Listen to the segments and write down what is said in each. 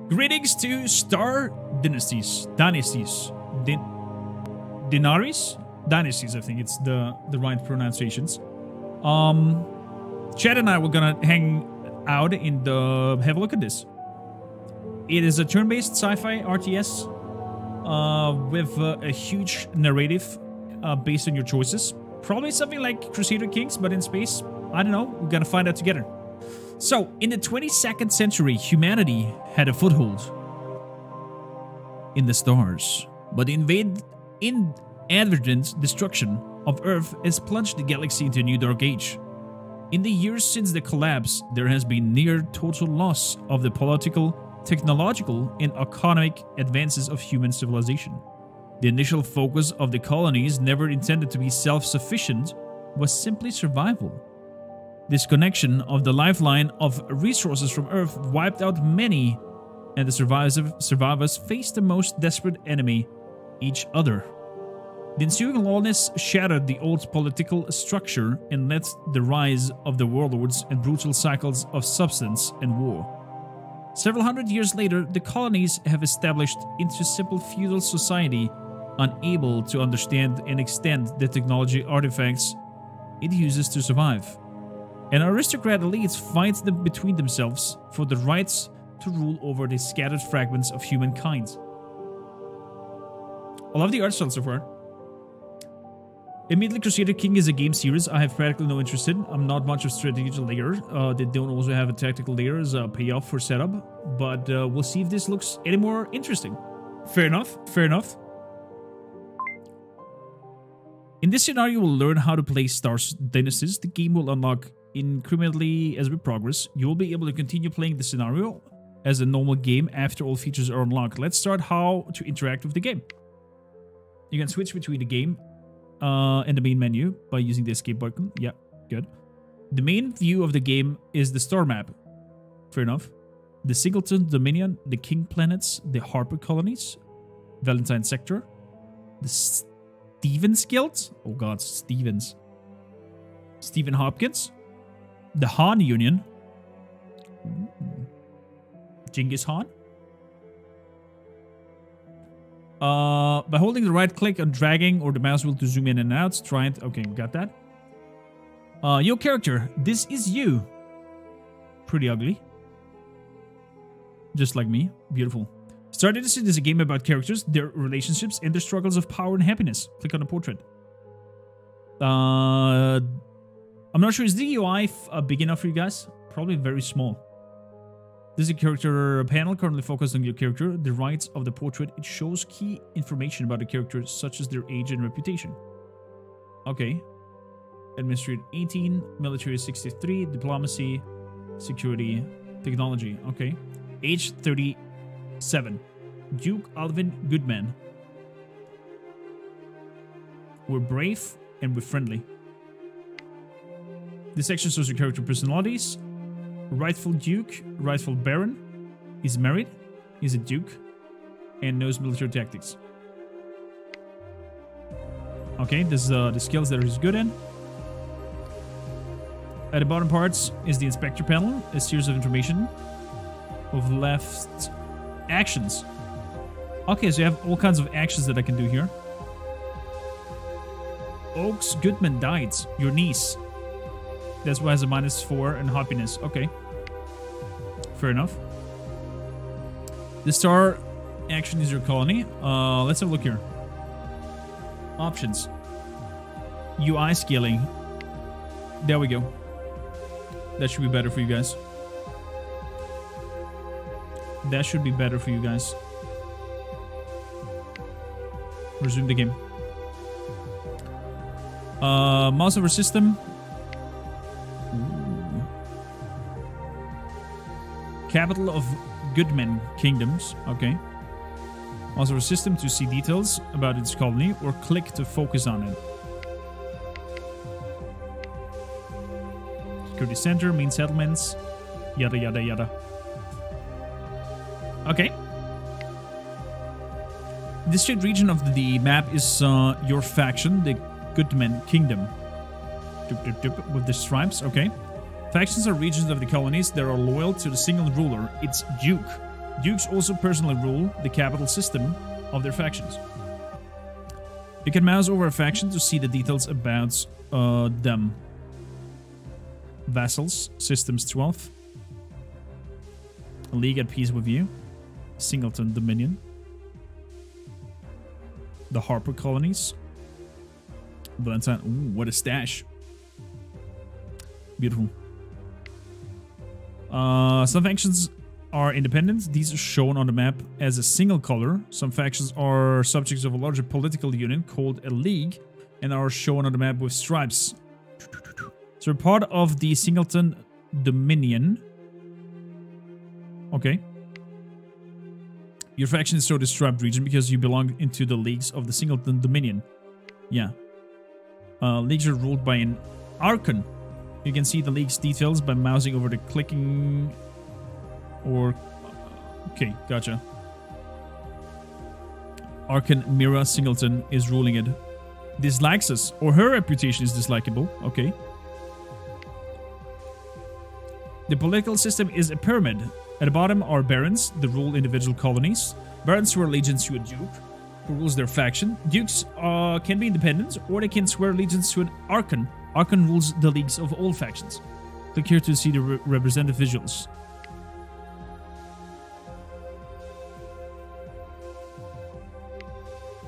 Greetings to Star Dynasties. Dynasties. Dynasties, I think it's the right pronunciations. Chad and I were gonna hang out in the... Have a look at this. It is a turn-based sci-fi RTS with a huge narrative based on your choices. Probably something like Crusader Kings, but in space. I don't know. We're gonna find out together. So, in the 22nd century, humanity had a foothold in the stars, but the inadvertent destruction of Earth has plunged the galaxy into a new dark age. In the years since the collapse, there has been near total loss of the political, technological, and economic advances of human civilization. The initial focus of the colonies, never intended to be self-sufficient, was simply survival. Disconnection of the lifeline of resources from Earth wiped out many, and the survivors faced the most desperate enemy, each other. The ensuing lawlessness shattered the old political structure and led the rise of the warlords and brutal cycles of substance and war. Several hundred years later, the colonies have established into simple feudal society, unable to understand and extend the technology artifacts it uses to survive. And aristocrat elites fight between themselves for the rights to rule over the scattered fragments of humankind. I love the art style so far. Admittedly, Crusader King is a game series I have practically no interest in. I'm not much of a strategic layer. They don't also have a tactical layer as a payoff for setup. But we'll see if this looks any more interesting. Fair enough. Fair enough. In this scenario, we'll learn how to play Star Dynasties. The game will unlock incrementally as we progress. You will be able to continue playing the scenario as a normal game after all features are unlocked. Let's start how to interact with the game. You can switch between the game and the main menu by using the escape button. Yeah, good. The main view of the game is the star map. Fair enough. The Singleton Dominion, the King Planets, the Harper Colonies, Valentine Sector, the Stevens Guild. Oh god, Stevens. Stephen Hopkins. The Han Union. Genghis Khan. By holding the right click and dragging or the mouse wheel to zoom in and out, try it. Okay, got that. Your character. This is you. Pretty ugly. Just like me. Beautiful. Star Dynasties is a game about characters, their relationships, and their struggles of power and happiness. Click on the portrait. I'm not sure, is the UI big enough for you guys? Probably very small. This is a character panel currently focused on your character. The right of the portrait, it shows key information about the character, such as their age and reputation. Okay. Administrative 18, military 63, diplomacy, security, technology. Okay. Age 37. Duke Alvin Goodman. We're brave and we're friendly. This section shows your character personalities. Rightful Duke, rightful Baron. He's married. He's a Duke. And knows military tactics. Okay, this is the skills that he's good in. At the bottom parts is the inspector panel. A series of information. With left actions. Okay, so you have all kinds of actions that I can do here. Oaks Goodman died. Your niece. That's why it has a -4 and happiness. Okay. Fair enough. The star action is your colony. Let's have a look here. Options. UI scaling. There we go. That should be better for you guys. That should be better for you guys. Resume the game. Mouse over system. Ooh. Capital of Goodman Kingdoms. Okay. Mouse over system to see details about its colony, or click to focus on it. Security center, main settlements, yada yada yada. Okay. This shade region of the map is your faction, the Goodman Kingdom. With the stripes, okay. Factions are regions of the colonies that are loyal to the single ruler, its Duke. Dukes also personally rule the capital system of their factions. You can mouse over a faction to see the details about them. Vassals, Systems 12. A league at peace with you. Singleton Dominion. The Harper Colonies. Valentine. Ooh, what a stash. Beautiful. Some factions are independent. These are shown on the map as a single color. Some factions are subjects of a larger political union called a league and are shown on the map with stripes. So we're part of the Singleton Dominion. Okay. Your faction is so the striped region because you belong into the leagues of the Singleton Dominion. Yeah. Leagues are ruled by an Archon. You can see the league's details by mousing over the clicking or... Okay, gotcha. Archon Mira Singleton is ruling it. Dislikes us, or her reputation is dislikable. Okay. The political system is a pyramid. At the bottom are barons that rule individual colonies. Barons swear allegiance to a duke who rules their faction. Dukes can be independent, or they can swear allegiance to an Archon. Archon rules the leagues of all factions. Click here to see the representative visuals.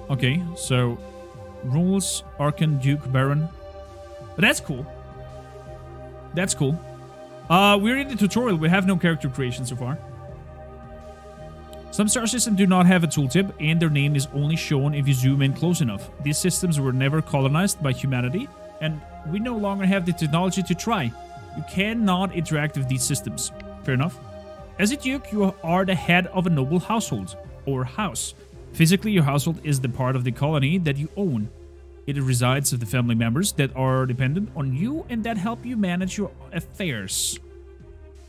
Okay, so rules, Archon, Duke, Baron. But that's cool. That's cool. We're in the tutorial. We have no character creation so far. Some star systems do not have a tooltip, and their name is only shown if you zoom in close enough. These systems were never colonized by humanity, and we no longer have the technology to try. You cannot interact with these systems. Fair enough. As a duke, you are the head of a noble household, or house. Physically, your household is the part of the colony that you own. It resides with the family members that are dependent on you and that help you manage your affairs.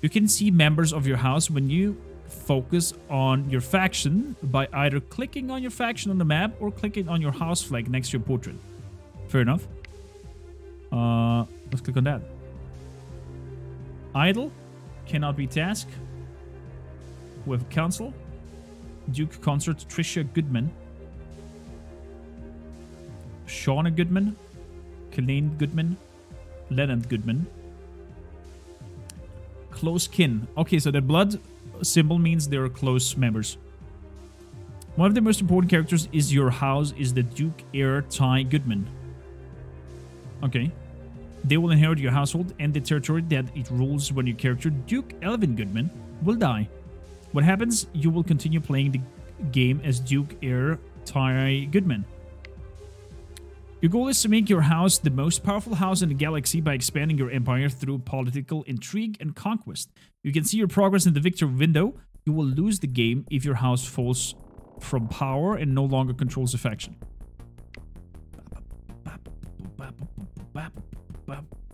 You can see members of your house when you focus on your faction by either clicking on your faction on the map or clicking on your house flag next to your portrait. Fair enough. Let's click on that. Idle cannot be tasked with council. Duke Consort Tricia Goodman. Shauna Goodman. Colleen Goodman. Leonard Goodman. Close kin. Okay, so the blood symbol means they're close members. One of the most important characters is your house is the Duke heir Ty Goodman. Okay. They will inherit your household and the territory that it rules when your character, Duke Elvin Goodman, will die. What happens? You will continue playing the game as Duke heir Ty Goodman. Your goal is to make your house the most powerful house in the galaxy by expanding your empire through political intrigue and conquest. You can see your progress in the victory window. You will lose the game if your house falls from power and no longer controls a faction.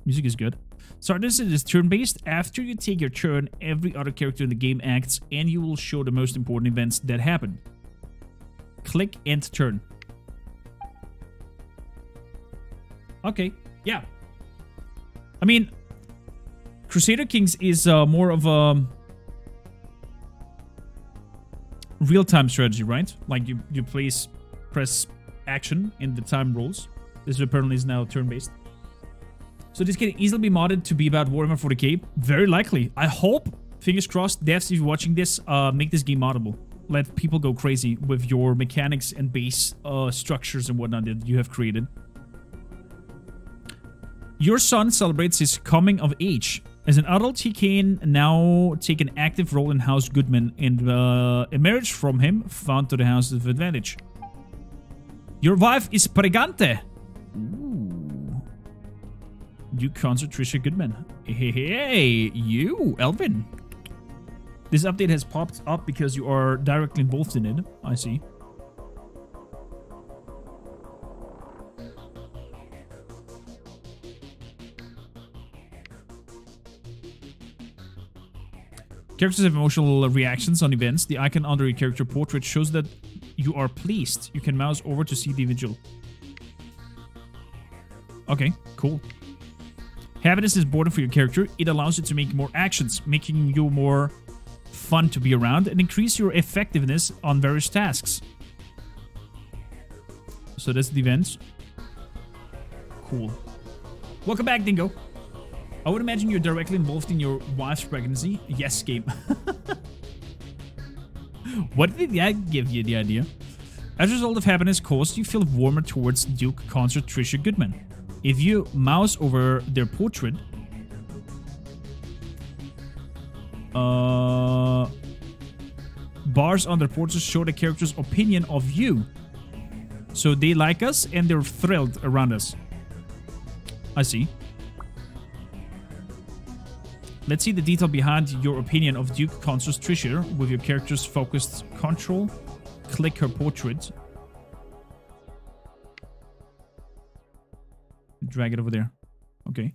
Music is good. Star Dynasties is turn-based. After you take your turn, every other character in the game acts, and you will show the most important events that happen. Click and turn. Okay, yeah. I mean, Crusader Kings is more of a real-time strategy, right? Like you press action and the time rolls. This apparently is now turn-based. So this can easily be modded to be about Warhammer 40k. Very likely. I hope, fingers crossed, devs, if you're watching this, make this game moddable. Let people go crazy with your mechanics and base structures and whatnot that you have created. Your son celebrates his coming of age. As an adult, he can now take an active role in House Goodman and a marriage from him found to the House of Advantage. Your wife is pregante. Ooh. Duke Consort Tricia Goodman. Hey, you, Elvin. This update has popped up because you are directly involved in it. I see. Characters have emotional reactions on events. The icon under your character portrait shows that you are pleased. You can mouse over to see the visual. Okay, cool. Happiness is important for your character. It allows you to make more actions, making you more fun to be around and increase your effectiveness on various tasks. So that's the events. Cool. Welcome back, Dingo. I would imagine you're directly involved in your wife's pregnancy. Yes, game. What did that give you the idea? As a result of happiness caused, you feel warmer towards Duke Consort Trisha Goodman. If you mouse over their portrait, bars on their portraits show the character's opinion of you. So they like us and they're thrilled around us. I see. Let's see the detail behind your opinion of Duke Consort Trisha with your character's focused control. Click her portrait. Drag it over there. Okay.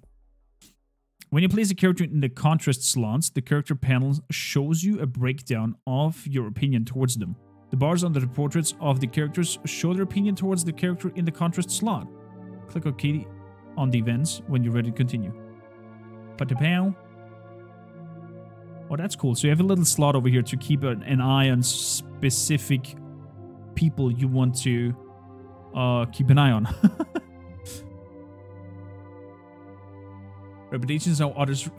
When you place a character in the contrast slots, the character panel shows you a breakdown of your opinion towards them. The bars under the portraits of the characters show their opinion towards the character in the contrast slot. Click OK on the events when you're ready to continue. Patapow. Oh, that's cool. So you have a little slot over here to keep an eye on specific people you want to keep an eye on. Reputations, how others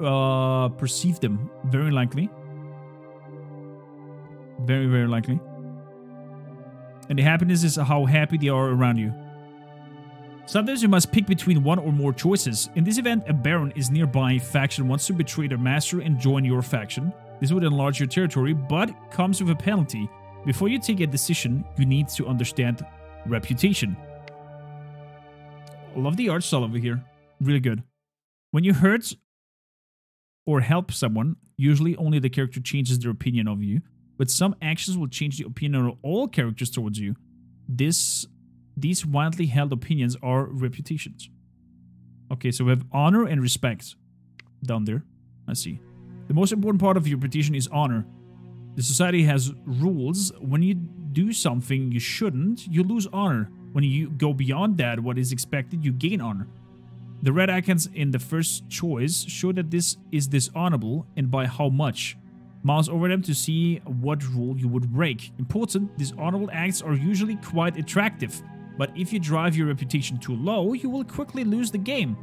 perceive them. Very likely. Very, very likely. And the happiness is how happy they are around you. Sometimes you must pick between one or more choices. In this event, a baron is nearby faction wants to betray their master and join your faction. This would enlarge your territory, but comes with a penalty. Before you take a decision, you need to understand reputation. I love the art style over here. Really good. When you hurt or help someone, usually only the character changes their opinion of you, but some actions will change the opinion of all characters towards you. These widely held opinions are reputations. Okay, so we have honor and respect down there. I see. The most important part of your reputation is honor. The society has rules. When you do something you shouldn't, you lose honor. When you go beyond that, what is expected, you gain honor. The red icons in the first choice show that this is dishonorable and by how much. Mouse over them to see what rule you would break. Important, dishonorable acts are usually quite attractive. But if you drive your reputation too low, you will quickly lose the game.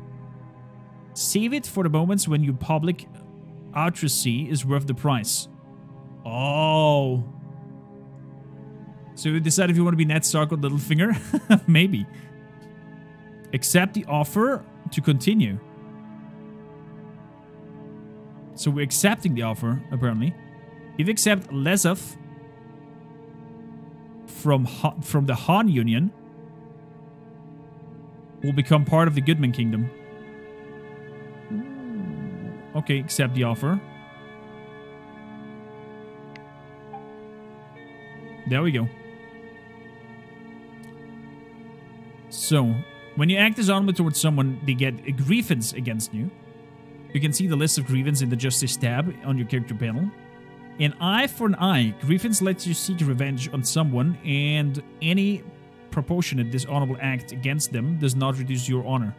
Save it for the moments when your public outreach is worth the price. Oh. So you decide if you want to be Ned Stark or Littlefinger? Maybe. Accept the offer to continue. So we're accepting the offer, apparently. If you accept Leseth from the Han Union, will become part of the Goodman Kingdom. Okay, accept the offer. There we go. So, when you act dishonorably towards someone, they get a grievance against you. You can see the list of grievances in the Justice tab on your character panel. An eye for an eye. Grievance lets you seek revenge on someone, and any proportionate dishonorable act against them does not reduce your honor.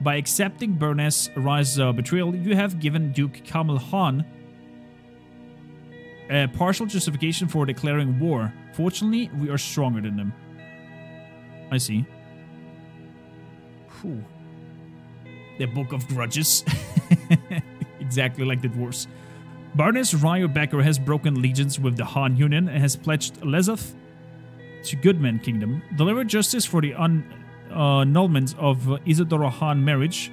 By accepting Baroness Rai's betrayal, you have given Duke Kamal Han a partial justification for declaring war. Fortunately, we are stronger than them. I see. Whew. The Book of Grudges. Exactly like the dwarves. Baroness Ryo Becker has broken allegiance with the Han Union and has pledged Leseth to Goodman Kingdom. Deliver justice for the annulment of Isadora Han marriage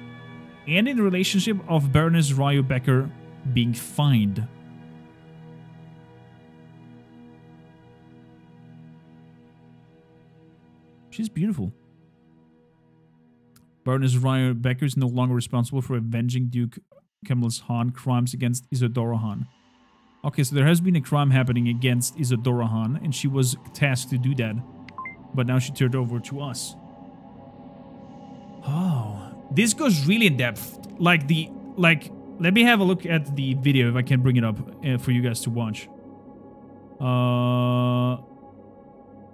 and in the relationship of Baroness Ryo Becker being fined. She's beautiful. Baroness Ryo Becker is no longer responsible for avenging Duke Kamal's Han crimes against Isadora Han. Okay, so there has been a crime happening against Isadora Han, and she was tasked to do that. But now she turned over to us. Oh, this goes really in depth. Let me have a look at the video if I can bring it up for you guys to watch.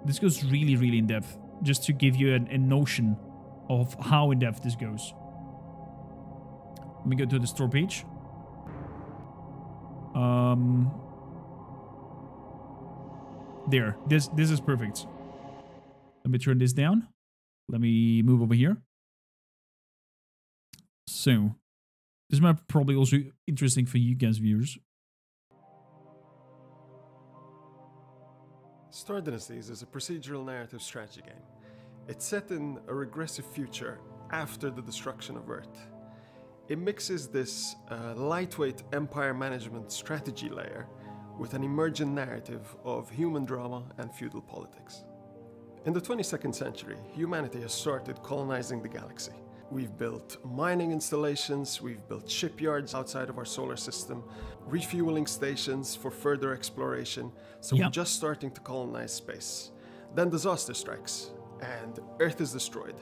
This goes really, really in depth, just to give you a notion of how in depth this goes. Let me go to the store page. There. This is perfect. Let me turn this down. Let me move over here. So, this might probably also interesting for you guys viewers. Star Dynasties is a procedural narrative strategy game. It's set in a regressive future after the destruction of Earth. It mixes this lightweight empire management strategy layer with an emergent narrative of human drama and feudal politics. In the 22nd century, humanity has started colonizing the galaxy. We've built mining installations, we've built shipyards outside of our solar system, refueling stations for further exploration, so we're just starting to colonize space. Then disaster strikes, and Earth is destroyed,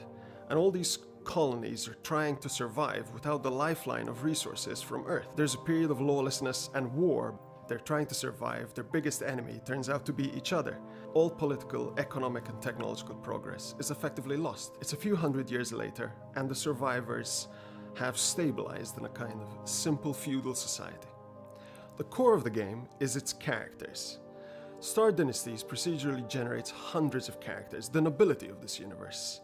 and all these colonies are trying to survive without the lifeline of resources from Earth. There's a period of lawlessness and war. They're trying to survive. Their biggest enemy turns out to be each other. All political, economic, and technological progress is effectively lost. It's a few hundred years later, and the survivors have stabilized in a kind of simple feudal society. The core of the game is its characters. Star Dynasties procedurally generates hundreds of characters, the nobility of this universe.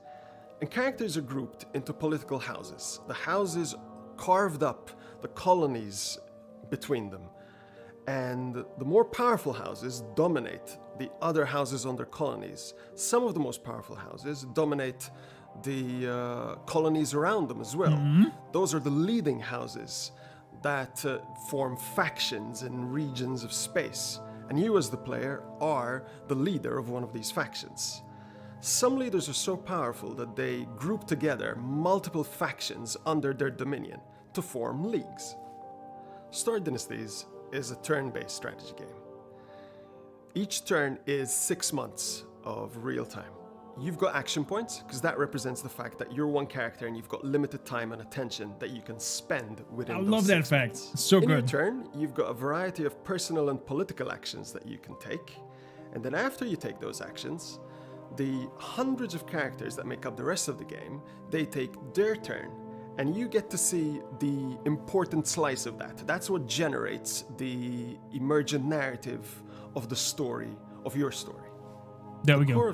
And characters are grouped into political houses. The houses carved up the colonies between them. And the more powerful houses dominate the other houses on their colonies. Some of the most powerful houses dominate the colonies around them as well. Those are the leading houses that form factions in regions of space. And you as the player are the leader of one of these factions. Some leaders are so powerful that they group together multiple factions under their dominion to form leagues. Star Dynasties is a turn-based strategy game. Each turn is 6 months of real time. You've got action points, because that represents the fact that you're one character and you've got limited time and attention that you can spend within those 6 months. I love that fact. So good. In your turn, you've got a variety of personal and political actions that you can take. And then after you take those actions, the hundreds of characters that make up the rest of the game, they take their turn. And you get to see the important slice of that. That's what generates the emergent narrative of the story, of your story. There we go.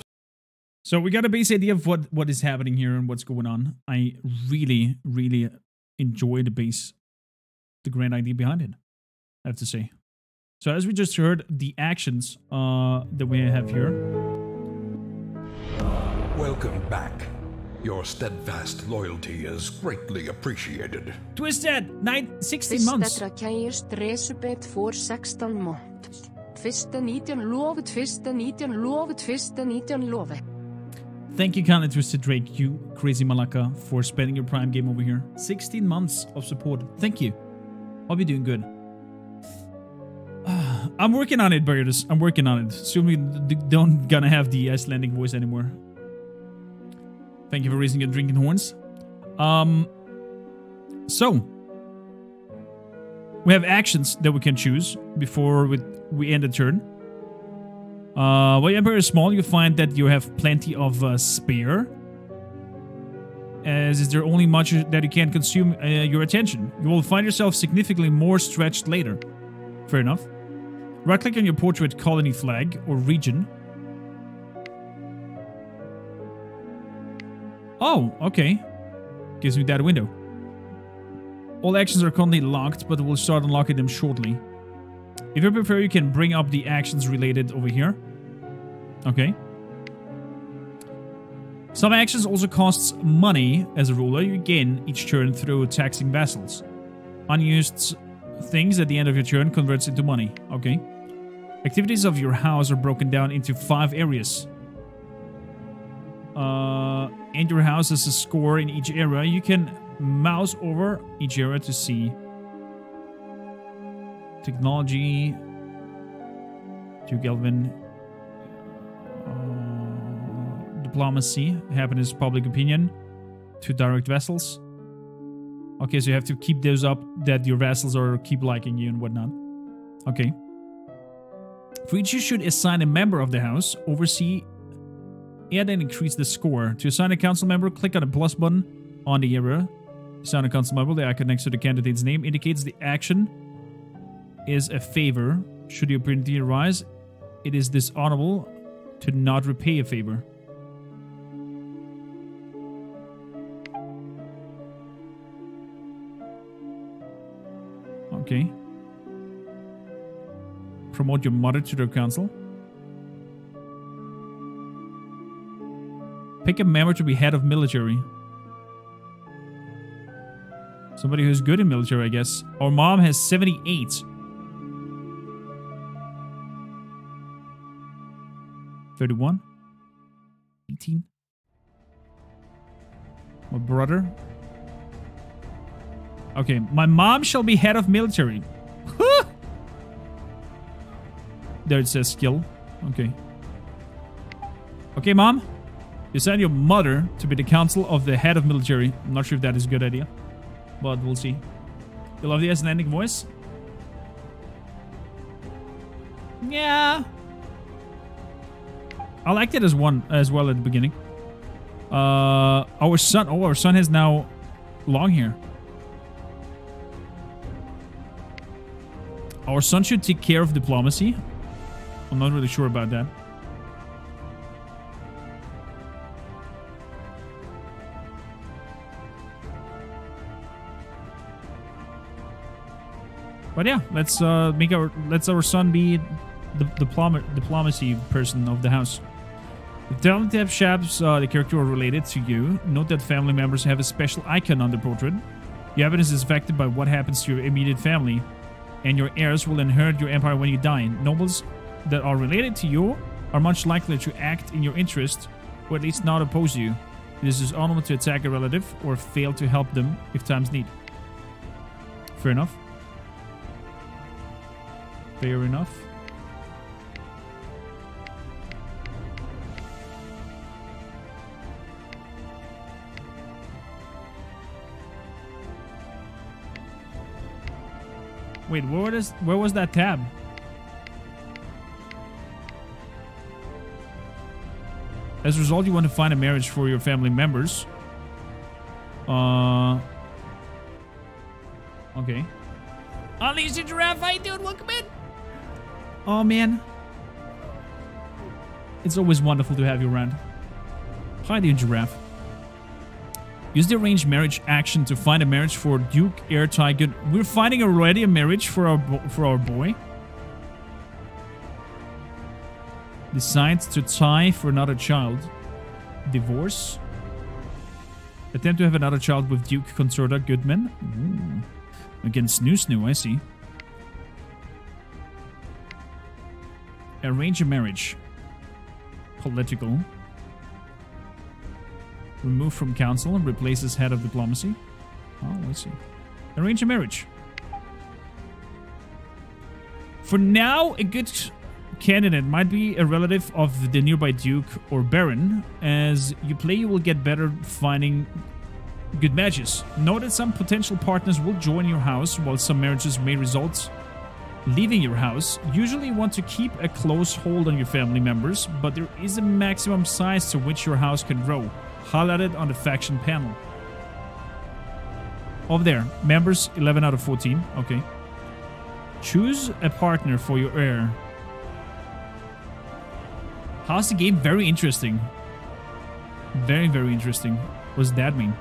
So we got a base idea of what is happening here and what's going on. I really, really enjoy the grand idea behind it, I have to say. So as we just heard, the actions that we have here. Welcome back. Your steadfast loyalty is greatly appreciated. Twisted! 16 months. For 16 months. Thank you kindly, Twisted Drake, you crazy malaka, for spending your prime game over here. 16 months of support. Thank you. Hope you're doing good. I'm working on it, Burgers. I'm working on it. Soon we don't gonna have the Icelandic voice anymore. Thank you for raising your drinking horns. So we have actions that we can choose before we end the turn. While your empire is small, you find that you have plenty of spare, as is there only much that you can consume your attention. You will find yourself significantly more stretched later. Fair enough. Right-click on your portrait colony flag or region. Oh, okay. Gives me that window. All actions are currently locked, but we'll start unlocking them shortly. If you prefer, you can bring up the actions related over here. Okay. Some actions also costs money as a ruler. You gain each turn through taxing vassals. Unused things at the end of your turn converts into money. Okay. Activities of your house are broken down into 5 areas. And your house has a score in each area. You can mouse over each area to see technology, to Gelvin, diplomacy, happiness, public opinion, to direct vassals. Okay, so you have to keep those up that your vassals are keep liking you and whatnot. Okay. For each, you should assign a member of the house, oversee, and then increase the score. To assign a council member, click on the plus button on the area. Assign a council member. The icon next to the candidate's name indicates the action is a favor. Should the opportunity arise, it is dishonorable to not repay a favor. Okay. Promote your mother to the council. Pick a member to be head of military. Somebody who's good in military, I guess. Our mom has 78. 31. 18. My brother. Okay, my mom shall be head of military. There it says skill. Okay. Okay, mom. You send your mother to be the council of the head of military. I'm not sure if that is a good idea, but we'll see. You love the Icelandic voice? Yeah. I liked it as well at the beginning. Our son has now long hair. Our son should take care of diplomacy. I'm not really sure about that. But yeah, let's our son be the diplomacy person of the house. The talented chaps, the character are related to you. Note that family members have a special icon on the portrait. Your happiness is affected by what happens to your immediate family, and your heirs will inherit your empire when you die. Nobles that are related to you are much likely to act in your interest, or at least not oppose you. It is dishonorable to attack a relative or fail to help them if times need. Fair enough. Fair enough. Wait, where was that tab? As a result, you want to find a marriage for your family members. Okay. Unleash the giraffe, how you doing? Welcome in. Oh man. It's always wonderful to have you around. Hi there, giraffe. Use the arranged marriage action to find a marriage for Duke Heir Tygoon. We're finding already a marriage for our boy. Decides to tie for another child. Divorce. Attempt to have another child with Duke Consorta Goodman. Ooh. Against Snoo, I see. Arrange a marriage. Political. Remove from council and replace as head of diplomacy. Oh, let's see. Arrange a marriage. For now, a good candidate might be a relative of the nearby duke or baron. As you play, you will get better finding good matches. Note that some potential partners will join your house, while some marriages may result leaving your house. Usually you want to keep a close hold on your family members, but there is a maximum size to which your house can grow, highlighted on the faction panel. Over there, members 11 out of 14. Okay. Choose a partner for your heir. How's the game? Very interesting. Very, very interesting. What does that mean?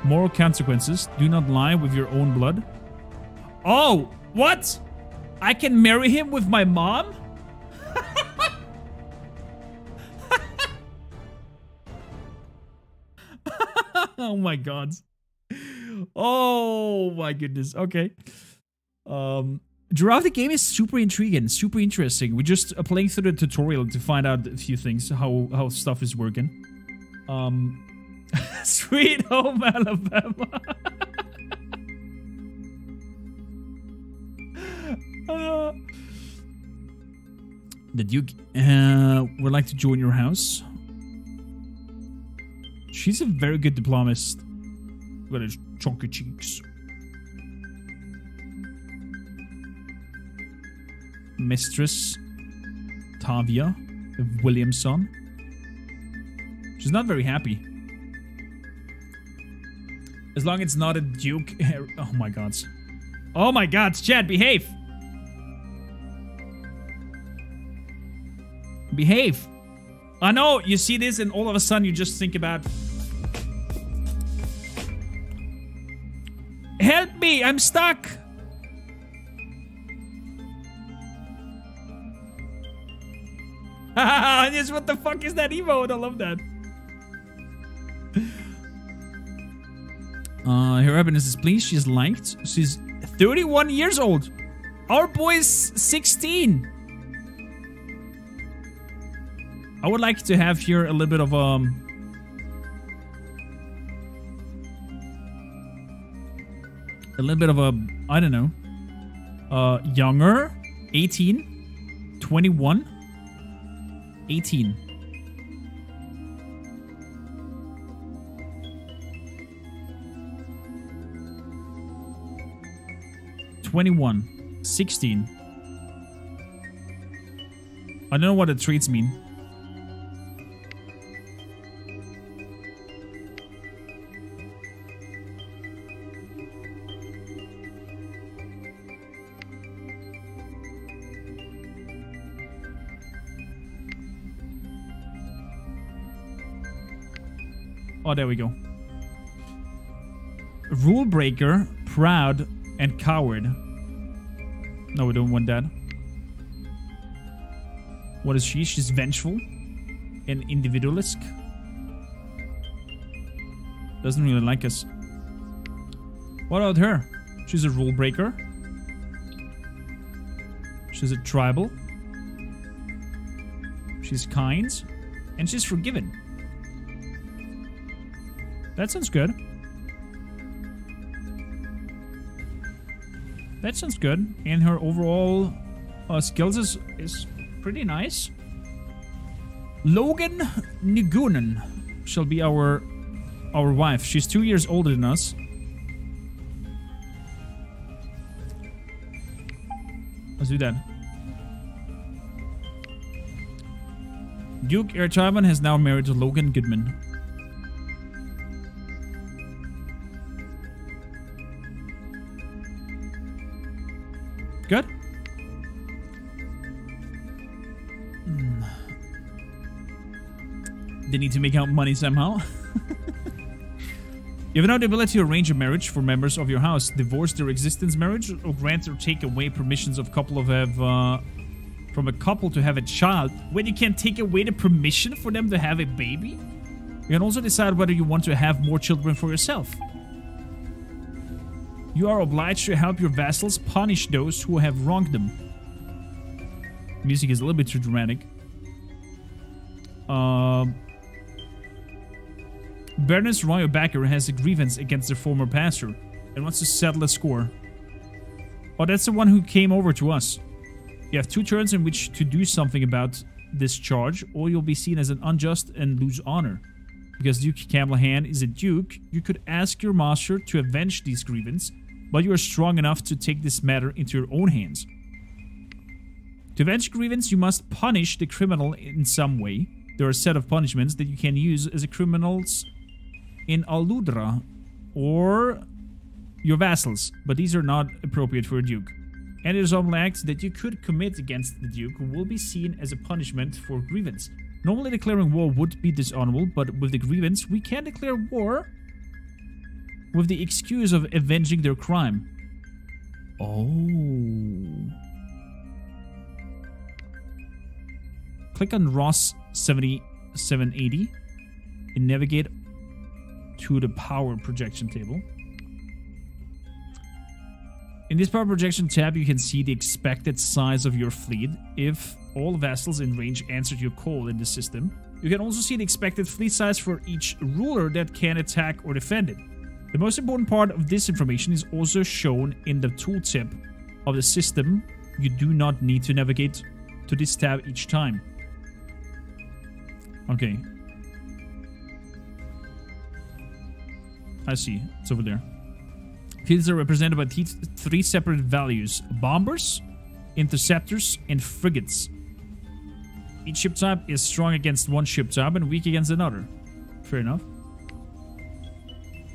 Moral consequences. Do not lie with your own blood. Oh, what? I can marry him with my mom? Oh my god. Oh my goodness. Okay. Giraffe, the game is super intriguing, super interesting. We're just playing through the tutorial to find out a few things, how stuff is working. Sweet home Alabama. The Duke would like to join your house. She's a very good diplomatist. Got his chunky cheeks. Mistress Tavia Williamson. She's not very happy. As long as it's not a Duke. Oh my god. Oh my god, Chad, behave! Behave. I know, you see this and all of a sudden you just think about... Help me, I'm stuck. Yes, what the fuck is that emote? I love that. Her happiness is pleased. She's liked. She's 31 years old. Our boy is 16. I would like to have here a little bit of I don't know, younger, 18, 21, 18. (21), 16. I don't know what the traits mean. Oh, there we go. Rule breaker, proud, and coward. No, we don't want that. What is she? She's vengeful and individualist. Doesn't really like us. What about her? She's a rule breaker. She's a tribal. She's kind. And she's forgiven. That sounds good. That sounds good. And her overall skills is pretty nice. Logan Nguyen shall be our wife. She's 2 years older than us. Let's do that. Duke Ertavan has now married to Logan Goodman. Good. They need to make out money somehow. You have now the ability to arrange a marriage for members of your house, divorce their existence marriage, or grant or take away permissions of from a couple to have a child. When you can take away the permission for them to have a baby, you can also decide whether you want to have more children for yourself. You are obliged to help your vassals punish those who have wronged them. Music is a little bit too dramatic. Bernice Royobacker has a grievance against the former pastor and wants to settle a score. Oh, that's the one who came over to us. You have 2 turns in which to do something about this charge, or you'll be seen as an unjust and lose honor. Because Duke Camlahan is a duke, you could ask your master to avenge these grievances, but you are strong enough to take this matter into your own hands. To avenge grievance, you must punish the criminal in some way. There are a set of punishments that you can use as a criminals in Aludra or your vassals, but these are not appropriate for a duke. Any dishonorable acts that you could commit against the duke will be seen as a punishment for grievance. Normally declaring war would be dishonorable, but with the grievance, we can declare war with the excuse of avenging their crime. Oh. Click on Ross 7780 and navigate to the power projection table. In this power projection tab, you can see the expected size of your fleet if all vassals in range answered your call in the system. You can also see the expected fleet size for each ruler that can attack or defend it. The most important part of this information is also shown in the tooltip of the system. You do not need to navigate to this tab each time. Okay. I see. It's over there. Fields are represented by 3 separate values: bombers, interceptors, and frigates. Each ship type is strong against one ship type and weak against another. Fair enough.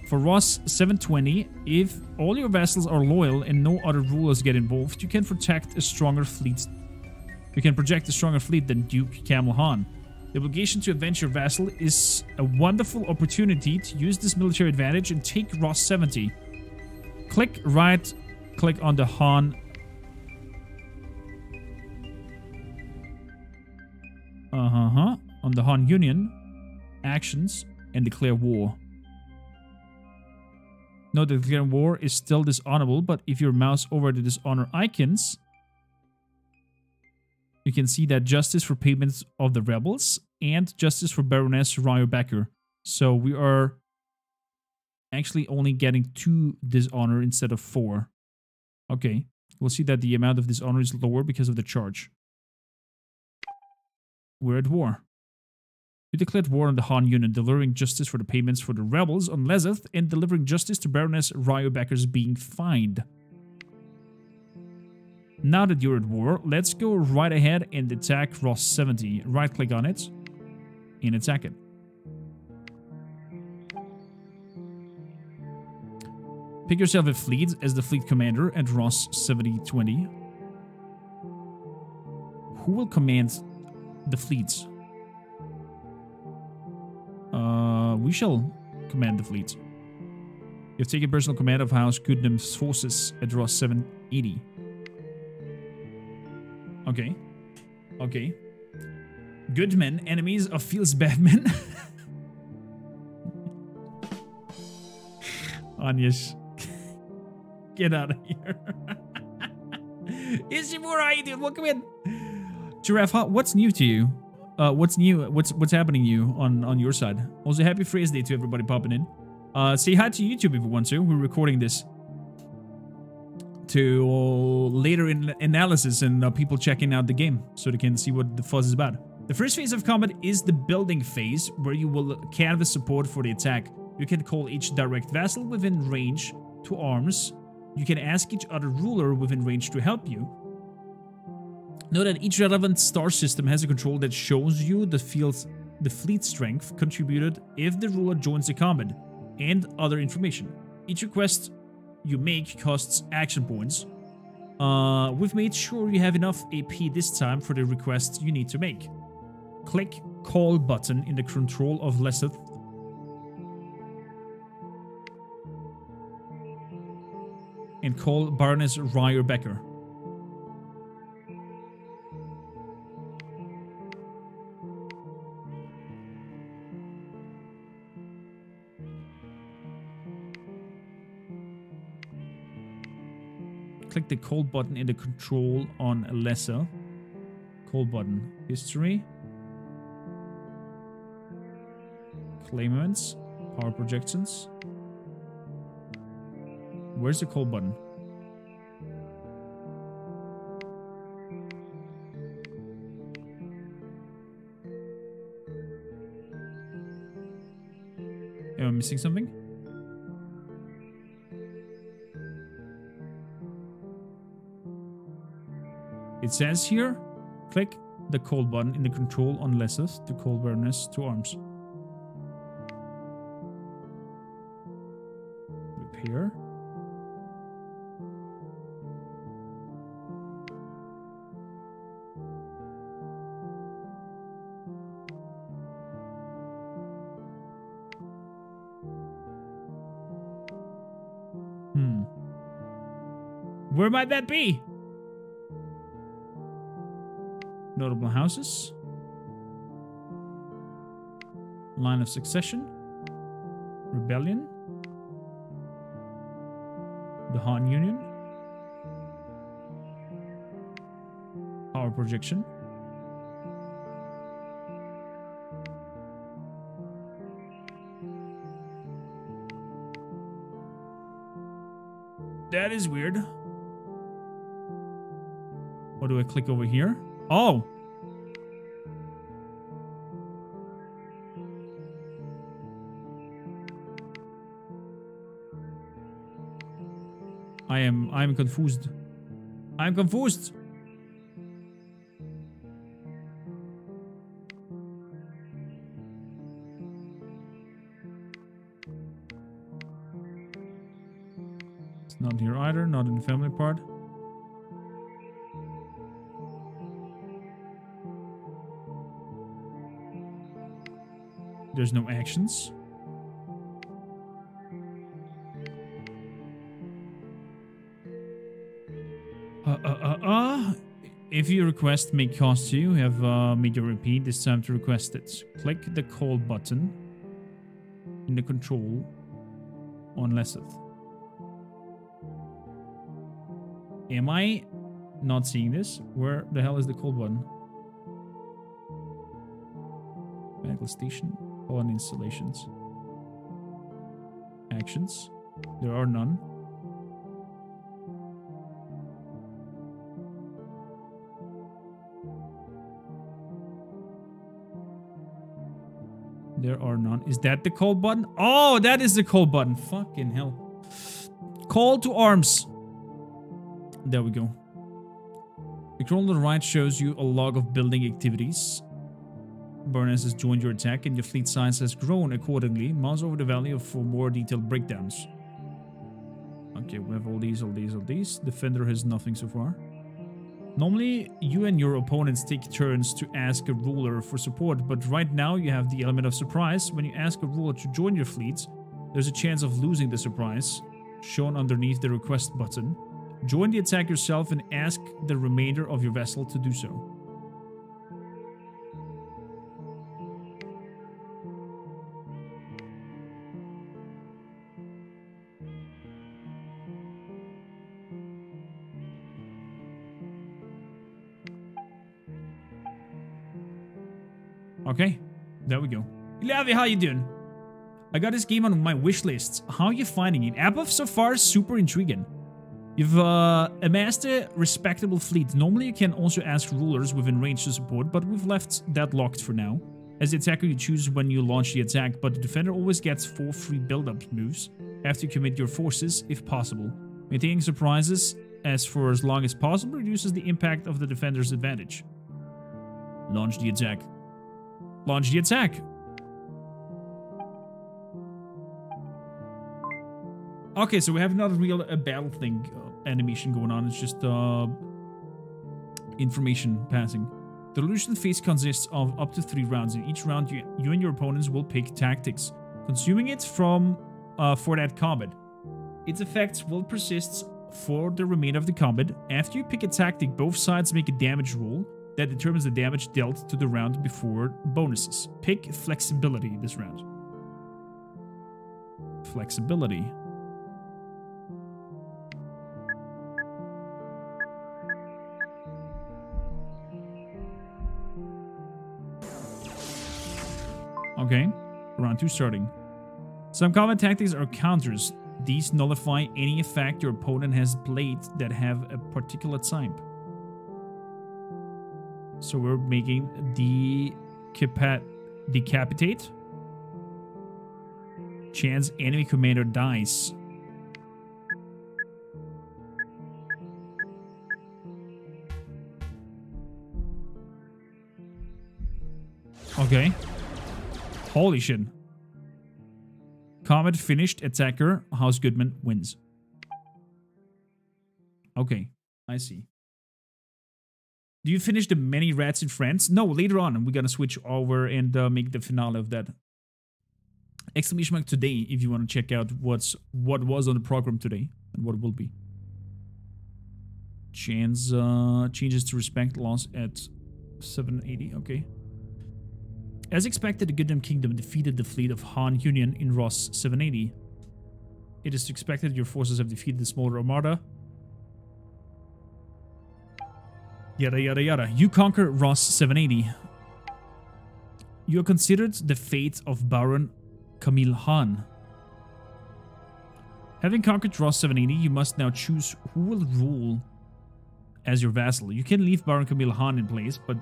For Ross 720, if all your vassals are loyal and no other rulers get involved, you can protect a stronger fleet You can project a stronger fleet than Duke Camel Han. The obligation to avenge your vassal is a wonderful opportunity to use this military advantage and take Ross 70. Click on the Han. On the Han Union actions and declare war. Note that declaring war is still dishonorable, but if you mouse over the dishonor icons, you can see that justice for payments of the rebels and justice for Baroness Ryo Becker. So we are actually only getting 2 dishonor instead of 4. Okay, we'll see that the amount of dishonor is lower because of the charge. We're at war. You declared war on the Han Union, delivering justice for the payments for the rebels on Lezeth and delivering justice to Baroness Ryo Becker's being fined. Now that you're at war, let's go right ahead and attack Ross 70. Right click on it and attack it. Pick yourself a fleet as the fleet commander at Ross 7020. Who will command the fleets? We shall command the fleet. You've taken personal command of House Goodnam's forces at Ross 780. Okay. Okay. Good men, enemies of Fields Batman. Onias. Get out of here. Ishimura, how you doing? Welcome in. Giraffe, what's new to you? What's new? What's happening to you on your side? Also, happy Phrase Day to everybody popping in. Say hi to YouTube if you want to. We're recording this to later in analysis and people checking out the game so they can see what the fuzz is about. The first phase of combat is the building phase, where you will canvass support for the attack. You can call each direct vassal within range to arms. You can ask each other ruler within range to help you. Note that each relevant star system has a control that shows you the fleet strength contributed if the ruler joins the combat, and other information. Each request you make costs action points. We've made sure you have enough AP this time for the request you need to make. Click Call button in the control of Lezeth. And call Baroness Ryo Becker. Click the call button in the control on Lesser. Call button. History. Claimants. Power projections. Where's the call button? Am I missing something? It says here, click the call button in the control on Lezeth to call Baroness to arms. Repair. Where might that be? Notable houses. Line of succession. Rebellion. The Han Union. Power projection. That is weird. What do I click over here? Oh! I'm confused. I'm confused. It's not here either, not in the family part. There's no actions. If your request may cost you, have made your repeat. It's time to request it. Click the call button in the control on Lesseth. Am I not seeing this? Where the hell is the call button? Medical station. On installations. Actions. There are none. There are none. Is that the call button? Oh, that is the call button. Fucking hell. Call to arms. There we go. The scroll on the right shows you a log of building activities. Burness has joined your attack and your fleet size has grown accordingly. Mouse over the value for more detailed breakdowns. Okay, we have all these. Defender has nothing so far. Normally, you and your opponents take turns to ask a ruler for support, but right now you have the element of surprise. When you ask a ruler to join your fleet, there's a chance of losing the surprise, shown underneath the request button. Join the attack yourself and ask the remainder of your vessel to do so. Okay, there we go. Ilavi, how you doing? I got this game on my wish list. How are you finding it? Above so far, super intriguing. You've amassed a respectable fleet. Normally you can also ask rulers within range to support, but we've left that locked for now. As the attacker, you choose when you launch the attack, but the defender always gets 4 free build-up moves after you commit your forces, if possible. Maintaining surprises for as long as possible reduces the impact of the defender's advantage. Launch the attack. Launch the attack. Okay, so we have not a real battle thing animation going on. It's just information passing. The illusion phase consists of up to 3 rounds. In each round, you and your opponents will pick tactics, consuming it from for that combat. Its effects will persist for the remainder of the combat. After you pick a tactic, both sides make a damage roll that determines the damage dealt to the round before bonuses. Pick flexibility this round. Flexibility. Okay, round 2 starting. Some combat tactics are counters. These nullify any effect your opponent has played that have a particular type. So we're making decapitate. Chance enemy commander dies. Okay. Holy shit. Combat finished. Attacker House Goodman wins. Okay, I see. Do you finish the Many Rats in France? No, later on. We're gonna switch over and make the finale of that. Exclamation mark today if you want to check out what was on the program today and what will be. Changes to respect loss at 780. Okay. As expected, the Goodman Kingdom defeated the fleet of Han Union in Ross 780. It is expected your forces have defeated the smaller armada. Yada yada yada. You conquer Ross 780. You are considered the fate of Baron Camille Han. Having conquered Ross 780, you must now choose who will rule as your vassal. You can leave Baron Camille Han in place, but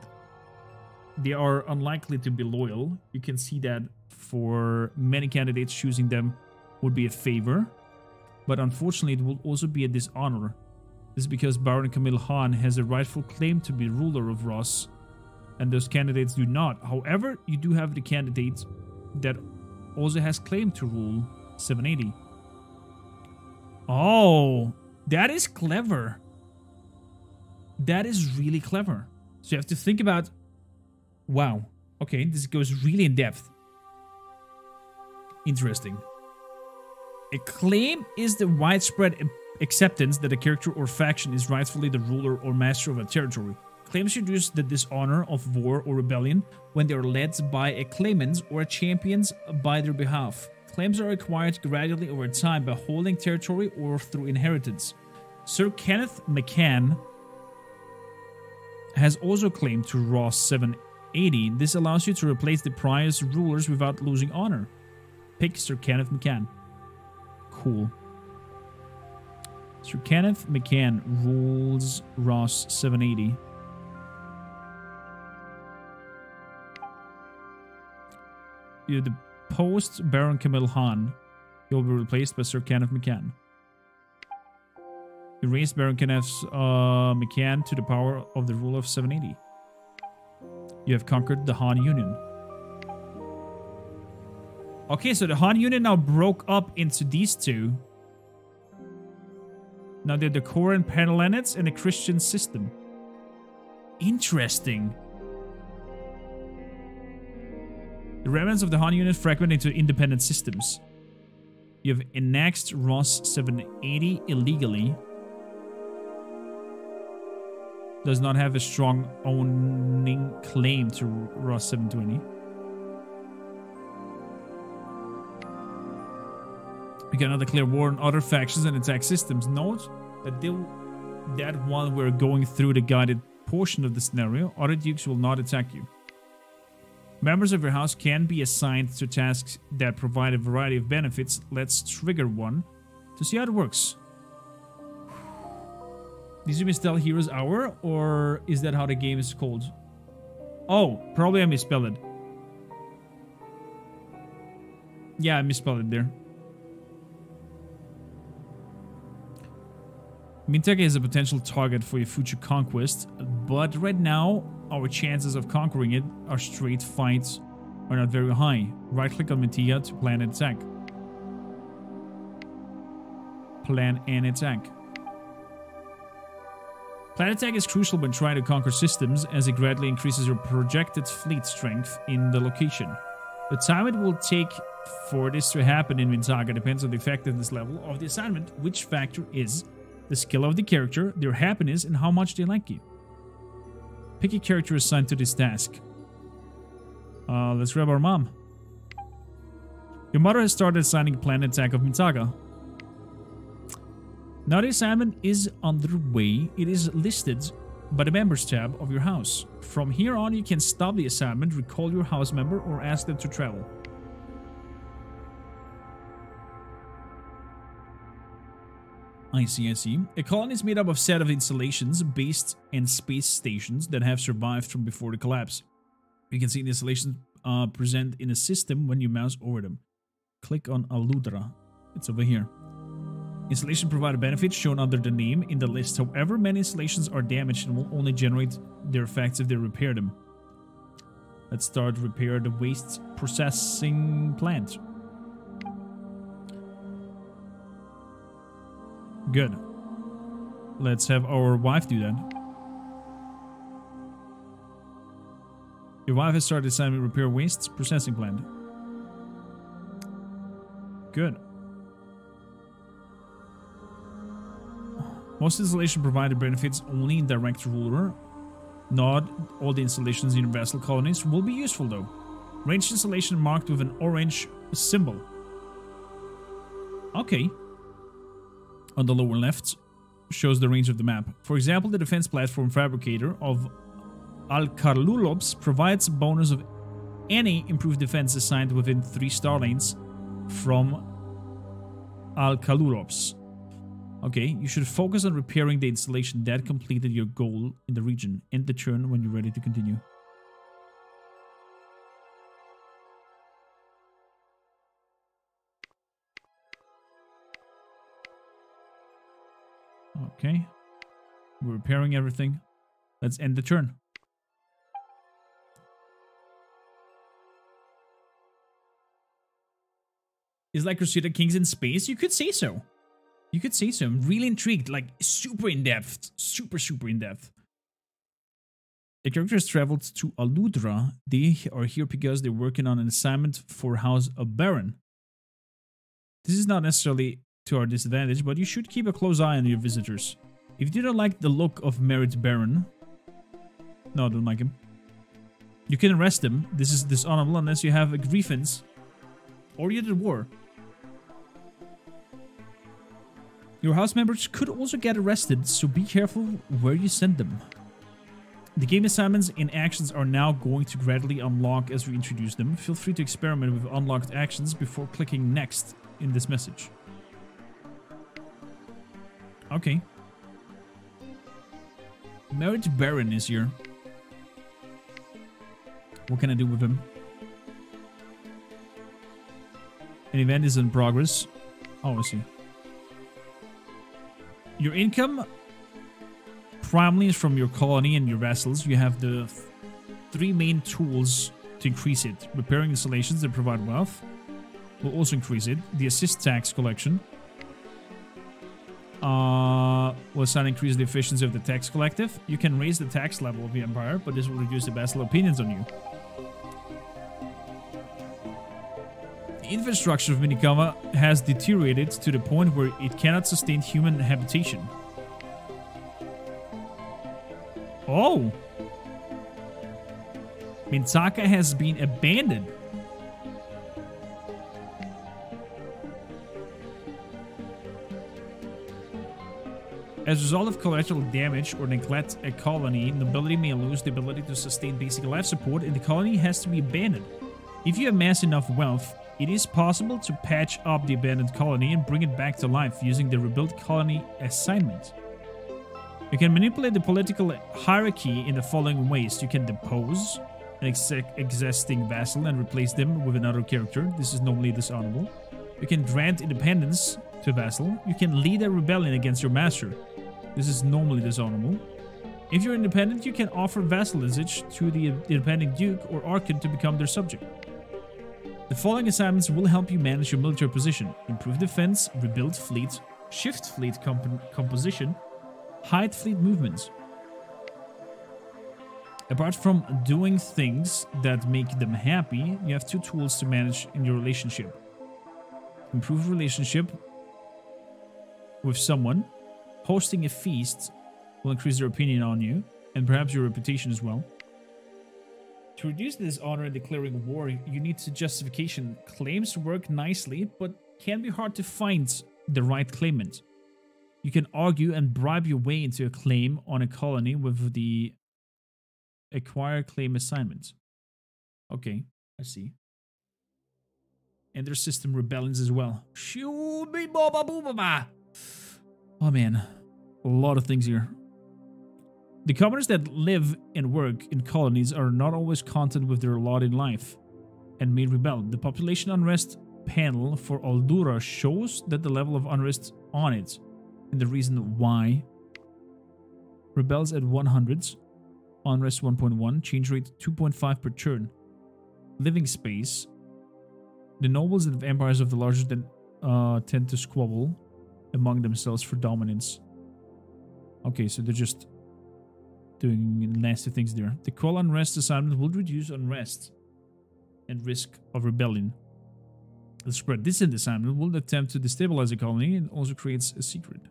they are unlikely to be loyal. You can see that for many candidates, choosing them would be a favor. But unfortunately, it will also be a dishonor. This is because Baron Camille Han has a rightful claim to be ruler of Ross, and those candidates do not. However, you do have the candidate that also has claim to rule 780. Oh, that is clever. That is really clever. So you have to think about... Wow. Okay, this goes really in depth. Interesting. Acclaim is the widespread acceptance that a character or faction is rightfully the ruler or master of a territory. Claims reduce the dishonor of war or rebellion when they are led by acclaimants or champions by their behalf. Claims are acquired gradually over time by holding territory or through inheritance. Sir Kenneth McCann has also claimed to Ross 780. This allows you to replace the prior's rulers without losing honor. Pick Sir Kenneth McCann. Cool. Sir Kenneth McCann rules Ross 780. You the post Baron Camille Han. You'll be replaced by Sir Kenneth McCann. You raised Baron Kenneth McCann to the power of the rule of 780. You have conquered the Han Union. Okay, so the Han Union now broke up into these two. Now they're the Koran Panhellenists and a Christian system. Interesting. The remnants of the Han Union fragment into independent systems. You have annexed Ross 780 illegally. Does not have a strong owning claim to Ross 720. We cannot declare war on other factions and attack systems. Note that while we're going through the guided portion of the scenario, other dukes will not attack you. Members of your house can be assigned to tasks that provide a variety of benefits. Let's trigger one to see how it works. Did you misspell Hero's Hour, or is that how the game is called? Oh, probably I misspelled it. Yeah, I misspelled it there. Mintaka is a potential target for your future conquest, but right now, our chances of conquering it are straight fights are not very high. Right-click on Mintia to plan an attack. Plan an attack. Plan attack is crucial when trying to conquer systems, as it greatly increases your projected fleet strength in the location. The time it will take for this to happen in Mintaga depends on the effectiveness level of the assignment, which factor is the skill of the character, their happiness, and how much they like you. Pick a character assigned to this task. Let's grab our mom. Your mother has started assigning a planned attack of Mintaga. Now the assignment is underway. It is listed by the members tab of your house. From here on, you can stop the assignment, recall your house member, or ask them to travel. I see, I see. A colony is made up of a set of installations, based and space stations that have survived from before the collapse. You can see the installations present in a system when you mouse over them. Click on Aludra. It's over here. Installation provided benefits shown under the name in the list. However, many installations are damaged and will only generate their effects if they repair them. Let's start repair the waste processing plant. Good. Let's have our wife do that. Your wife has started assignment repair wastes processing plant. Good. Most installation provided benefits only in direct ruler. Not all the installations in your vessel colonies will be useful though. Ranged installation marked with an orange symbol. Okay. On the lower left shows the range of the map. For example, the defense platform fabricator of Al-Karlulops provides a bonus of any improved defense assigned within 3 star lanes from Al-Karlulops. Okay, you should focus on repairing the installation that completed your goal in the region. End the turn when you're ready to continue. Okay. We're repairing everything. Let's end the turn. Is like Crusader Kings in space? You could say so. You could say so. I'm really intrigued. Like, super in-depth. Super in-depth. The characters traveled to Aludra. They are here because they're working on an assignment for House of Baron. This is not necessarily to our disadvantage, but you should keep a close eye on your visitors. If you don't like the look of Merit Baron... No, I don't like him. You can arrest him. This is dishonorable unless you have a grievance or you're at war. Your house members could also get arrested, so be careful where you send them. The game assignments and actions are now going to gradually unlock as we introduce them. Feel free to experiment with unlocked actions before clicking next in this message. Okay. Merit Baron is here. What can I do with him? An event is in progress. Oh, I see. Your income primarily is from your colony and your vassals. You have the three main tools to increase it. Repairing installations that provide wealth will also increase it. The assist tax collection will start increase the efficiency of the tax collective. You can raise the tax level of the empire, but this will reduce the vassal opinions on you. The infrastructure of Minikava has deteriorated to the point where it cannot sustain human habitation. Oh! Mintaka has been abandoned. As a result of collateral damage or neglect a colony, nobility may lose the ability to sustain basic life support and the colony has to be abandoned. If you amass enough wealth, it is possible to patch up the abandoned colony and bring it back to life using the rebuilt colony assignment. You can manipulate the political hierarchy in the following ways. You can depose an existing vassal and replace them with another character. This is normally dishonorable. You can grant independence to a vassal. You can lead a rebellion against your master. This is normally dishonorable. If you're independent, you can offer vassalage to the independent duke or archon to become their subject. The following assignments will help you manage your military position. Improve defense, rebuild fleet, shift fleet composition, hide fleet movements. Apart from doing things that make them happy, you have two tools to manage in your relationship. Improve relationship with someone. Hosting a feast will increase their opinion on you, and perhaps your reputation as well. To reduce this honor and declaring war, you need to justification. Claims work nicely, but can be hard to find the right claimant. You can argue and bribe your way into a claim on a colony with the acquire claim assignment. Okay, I see. And their system rebellions as well. Oh man, a lot of things here. The commoners that live and work in colonies are not always content with their lot in life and may rebel. The population unrest panel for Aldura shows that the level of unrest on it and the reason why. Rebels at 100, unrest 1.1, change rate 2.5 per turn. Living space. The nobles of empires of the larger than tend to squabble among themselves for dominance. Okay, so they're just doing nasty things there. The call unrest assignment will reduce unrest and risk of rebellion. The spread distant assignment will attempt to destabilize a colony and also creates a secret.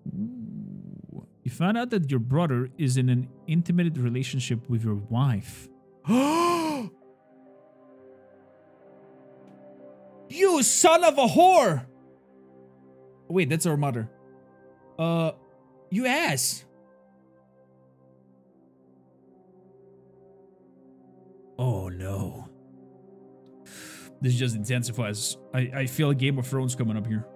Ooh. You found out that your brother is in an intimate relationship with your wife. You son of a whore! Wait, that's our mother. You ass! Oh no. This just intensifies. I feel a Game of Thrones coming up here.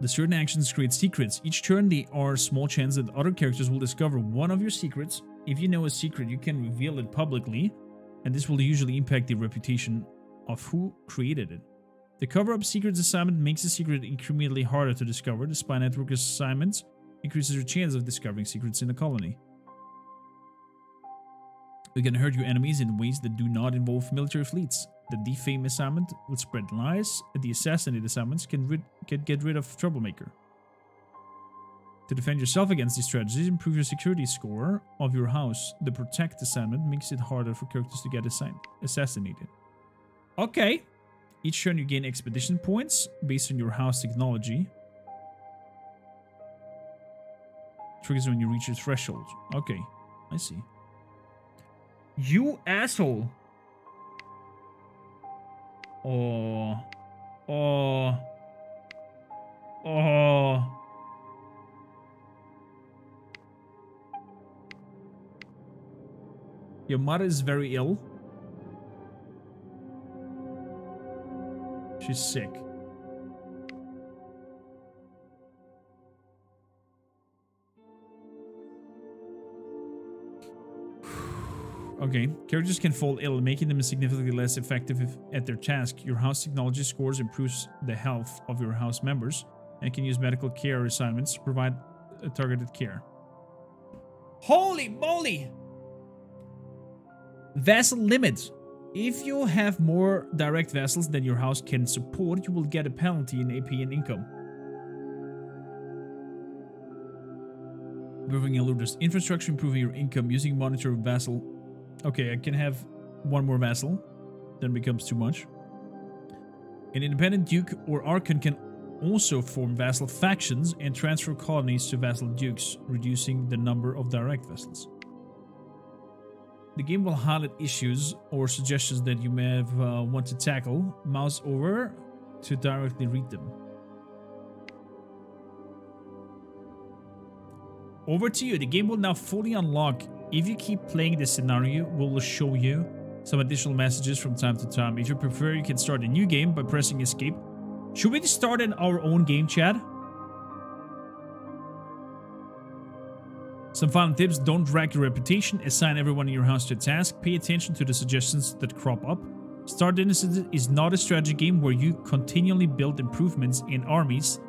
The certain actions create secrets. Each turn there are small chances that other characters will discover one of your secrets. If you know a secret, you can reveal it publicly, and this will usually impact the reputation of who created it. The cover-up secrets assignment makes the secret incrementally harder to discover. The spy network assignment increases your chance of discovering secrets in a colony. You can hurt your enemies in ways that do not involve military fleets. The defame assignment will spread lies, and the assassinate assignments can get rid of troublemaker. To defend yourself against these strategies, improve your security score of your house. The protect assignment makes it harder for characters to get assassinated. Okay. Each turn you gain expedition points based on your house technology. Triggers when you reach your threshold. Okay, I see. You asshole! Oh. Oh. Oh. Your mother is very ill. She's sick. Okay, characters can fall ill, making them significantly less effective at their task. Your house technology scores improves the health of your house members and can use medical care assignments to provide targeted care. Holy moly! Vassal limit. If you have more direct vassals than your house can support, you will get a penalty in AP and income. Improving Eluders. Infrastructure, improving your income, using monitor vassal. Okay, I can have one more vassal. Then becomes too much. An independent duke or archon can also form vassal factions and transfer colonies to vassal dukes, reducing the number of direct vassals. The game will highlight issues or suggestions that you may have want to tackle. Mouse over to directly read them. Over to you. The game will now fully unlock. If you keep playing this scenario, we will show you some additional messages from time to time. If you prefer, you can start a new game by pressing escape. Should we start in our own game, Chad? Some final tips: don't drag your reputation, assign everyone in your house to a task, pay attention to the suggestions that crop up. Star Dynasties is not a strategy game where you continually build improvements in armies,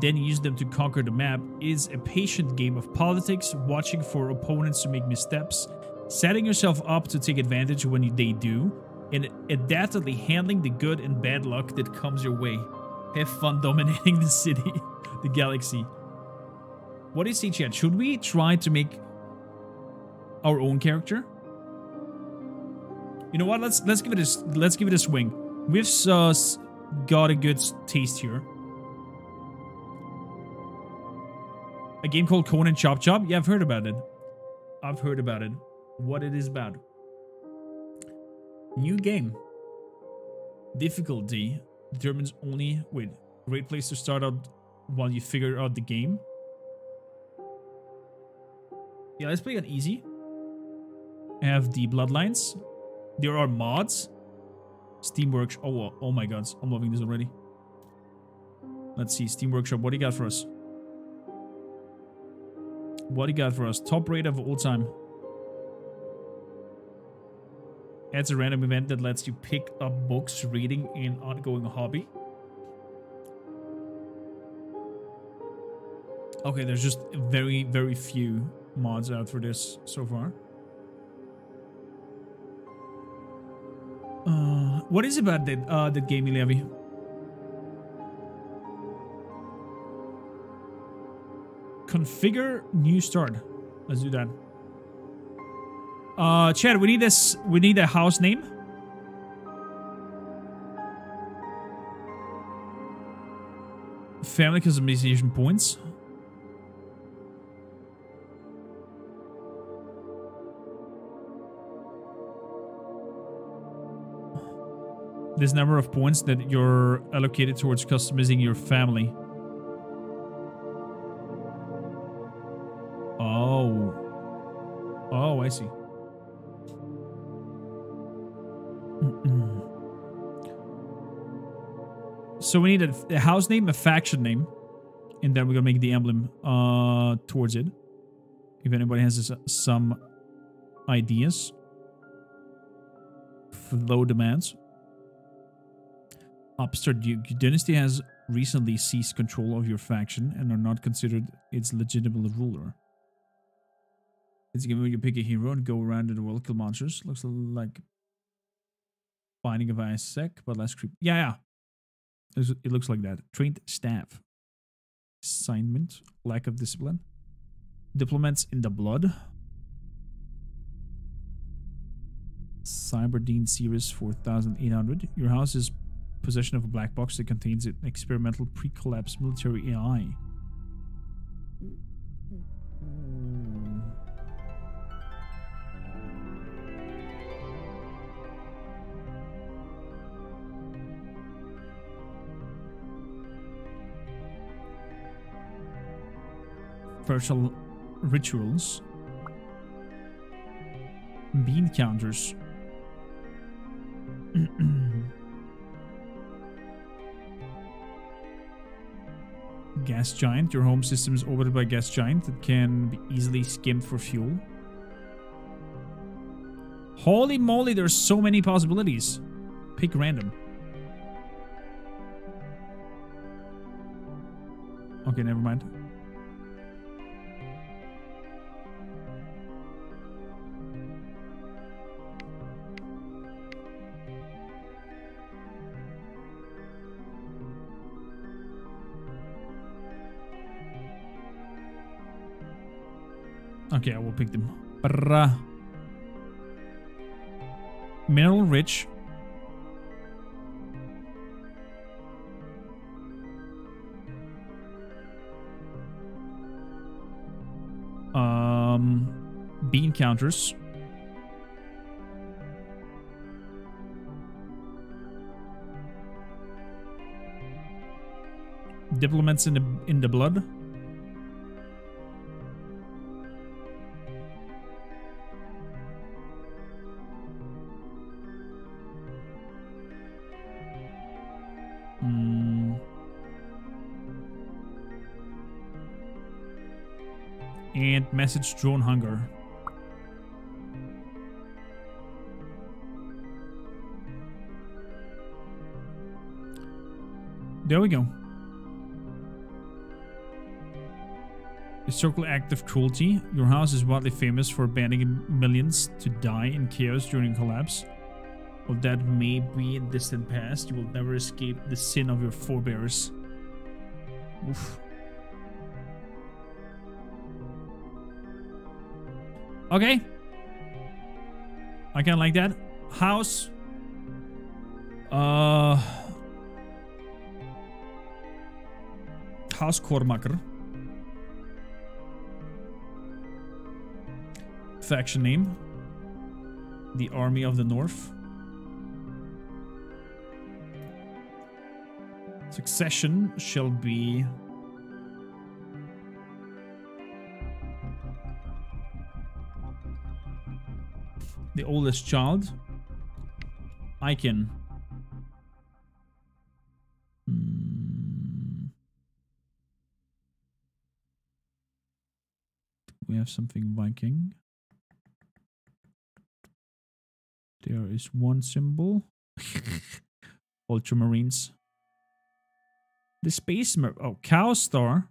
then use them to conquer the map. It is a patient game of politics, watching for opponents to make missteps, setting yourself up to take advantage when they do, and adaptively handling the good and bad luck that comes your way. Have fun dominating the city, the galaxy. What do you say, chat? Should we try to make our own character? You know what? Let's give it a swing. We've got a good taste here. A game called Conan Chop Chop. Yeah, I've heard about it. I've heard about it. What it is about? New game. Difficulty determines only. Wait, great place to start out while you figure out the game. Yeah, let's play on easy. Have the bloodlines. There are mods. Steam Workshop. Oh my god, I'm loving this already. Let's see, Steam Workshop. What do you got for us? What do you got for us? Top rate of all time. Adds a random event that lets you pick up books, reading an ongoing hobby. Okay, there's just very, very few mods out for this so far. What is about that game, Levy? Configure new start. Let's do that. Chad, we need this. We need a house name. Family customization points. This number of points that you're allocated towards customizing your family. Oh, I see. So we need a house name, a faction name, and then we're gonna make the emblem towards it. If anybody has some ideas. Flow demands. Upstart Duke. Dynasty has recently seized control of your faction and are not considered its legitimate ruler. It's a game where you pick a hero and go around in the world, kill monsters. Looks like Binding of Isaac, but less creepy. Yeah. It looks like that. Trained staff. Assignment. Lack of discipline. Diplomats in the blood. Cyberdine Series 4800. Your house is possession of a black box that contains an experimental pre-collapse military AI. Virtual rituals. Bean counters. Gas giant. Your home system is orbited by a gas giant that can be easily skimmed for fuel. Holy moly, there's so many possibilities. Pick random. Okay, never mind. Okay, I will pick them. Mineral rich. Bean counters. Diplomats in the blood. And message drone hunger. There we go. Historical act of cruelty. Your house is widely famous for abandoning millions to die in chaos during collapse. While that may be in distant past, you will never escape the sin of your forebears. Oof. Okay. I kind of like that. House. House Kormaker. Faction name. The Army of the North. Succession shall be... the oldest child. Icon. We have something Viking. There is one symbol. Ultramarines. The space Cow Star.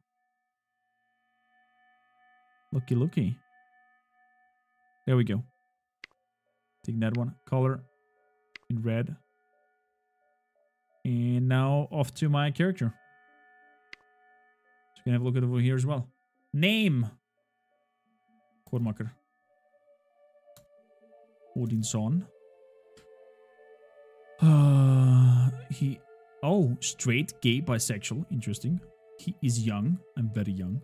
Looky looky. There we go. Take that one. Color in red. And now off to my character. So we can have a look at over here as well. Name. Kormaker. Odinson. Straight, gay, bisexual. Interesting. He is young. I'm very young.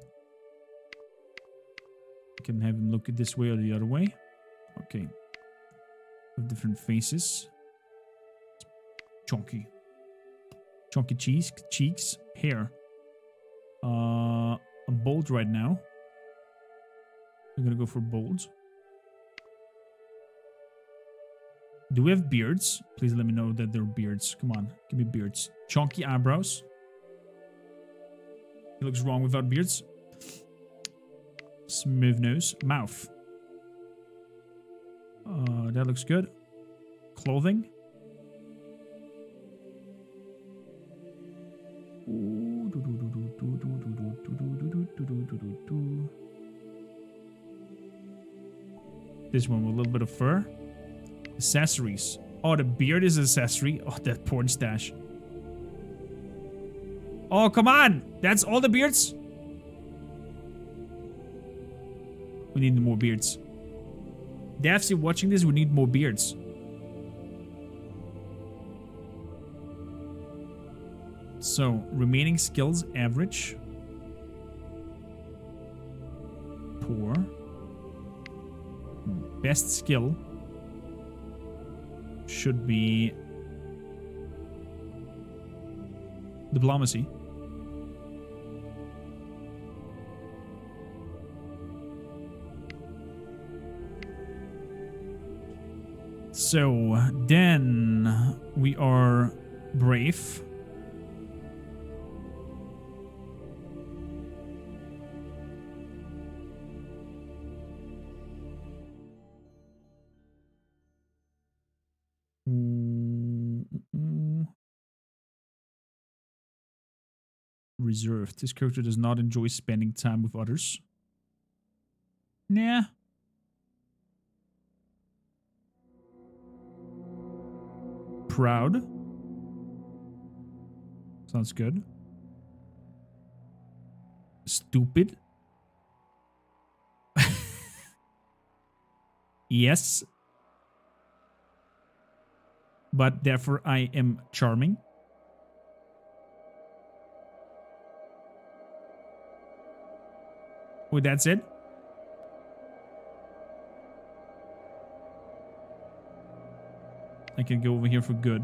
I can have him look at this way or the other way. Okay. With different faces. Chunky. Chunky cheeks. Hair. I'm bold right now. I'm gonna go for bold. Do we have beards? Please let me know that they're beards. Come on, give me beards. Chunky eyebrows. He looks wrong without beards. Smooth nose. Mouth. That looks good. Clothing. This one with a little bit of fur. Accessories. Oh, the beard is an accessory. Oh, that porn stash. Oh, come on! That's all the beards? We need more beards. Daphne watching this, we need more beards. So, remaining skills average. Poor. Best skill should be diplomacy. So then we are brave. Reserved. This character does not enjoy spending time with others. Nah. Proud. Sounds good. Stupid. Yes. But therefore I am charming. Wait, that's it? I can go over here for good.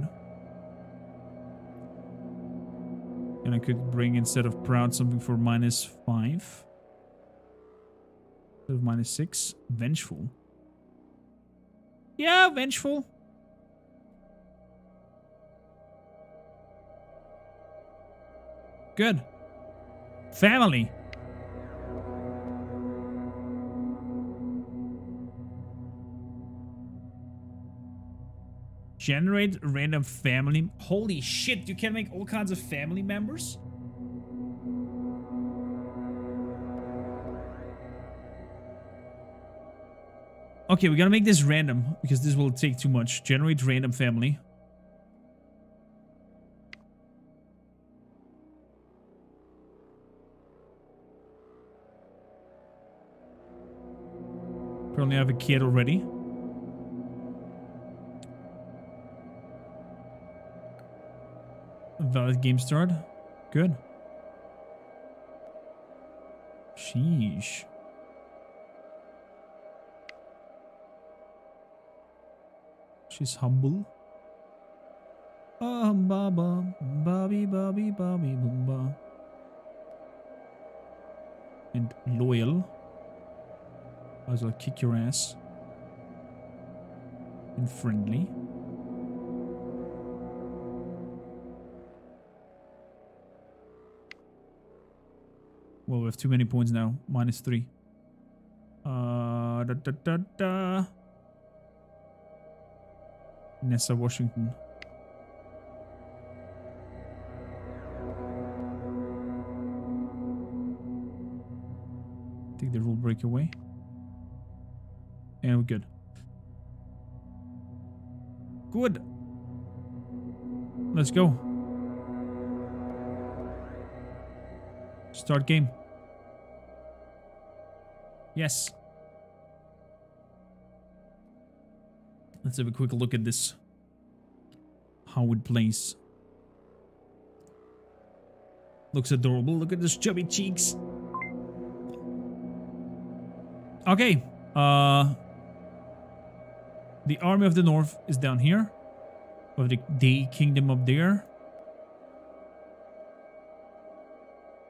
And I could bring, instead of proud, something for -5. Instead of -6. Vengeful. Yeah, vengeful. Good. Family. Generate random family. Holy shit, you can make all kinds of family members? Okay, we gotta make this random because this will take too much. Generate random family. Apparently I have a kid already. Valid game start. Good. Sheesh. She's humble. Baba, Bobby, Bobby, Bobby, Bumba. And loyal. I'll kick your ass. And friendly. Well, we have too many points now. -3. Nessa Washington. Take the rule break away. And we're good. Good. Let's go. Start game. Yes. Let's have a quick look at this. How it plays. Looks adorable. Look at those chubby cheeks. Okay. The Army of the North is down here. We have the Day Kingdom up there.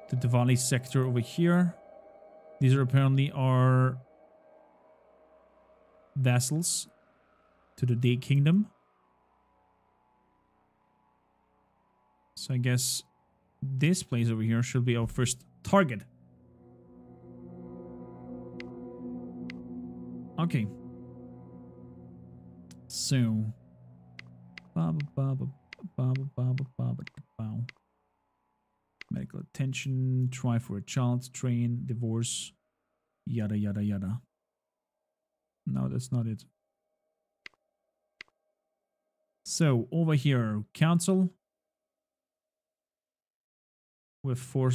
The Diwali sector over here. These are apparently our vassals to the Day Kingdom. So I guess this place over here should be our first target. Okay. So. Medical attention, try for a child, train, divorce, yada yada yada. No, that's not it. So over here, council with four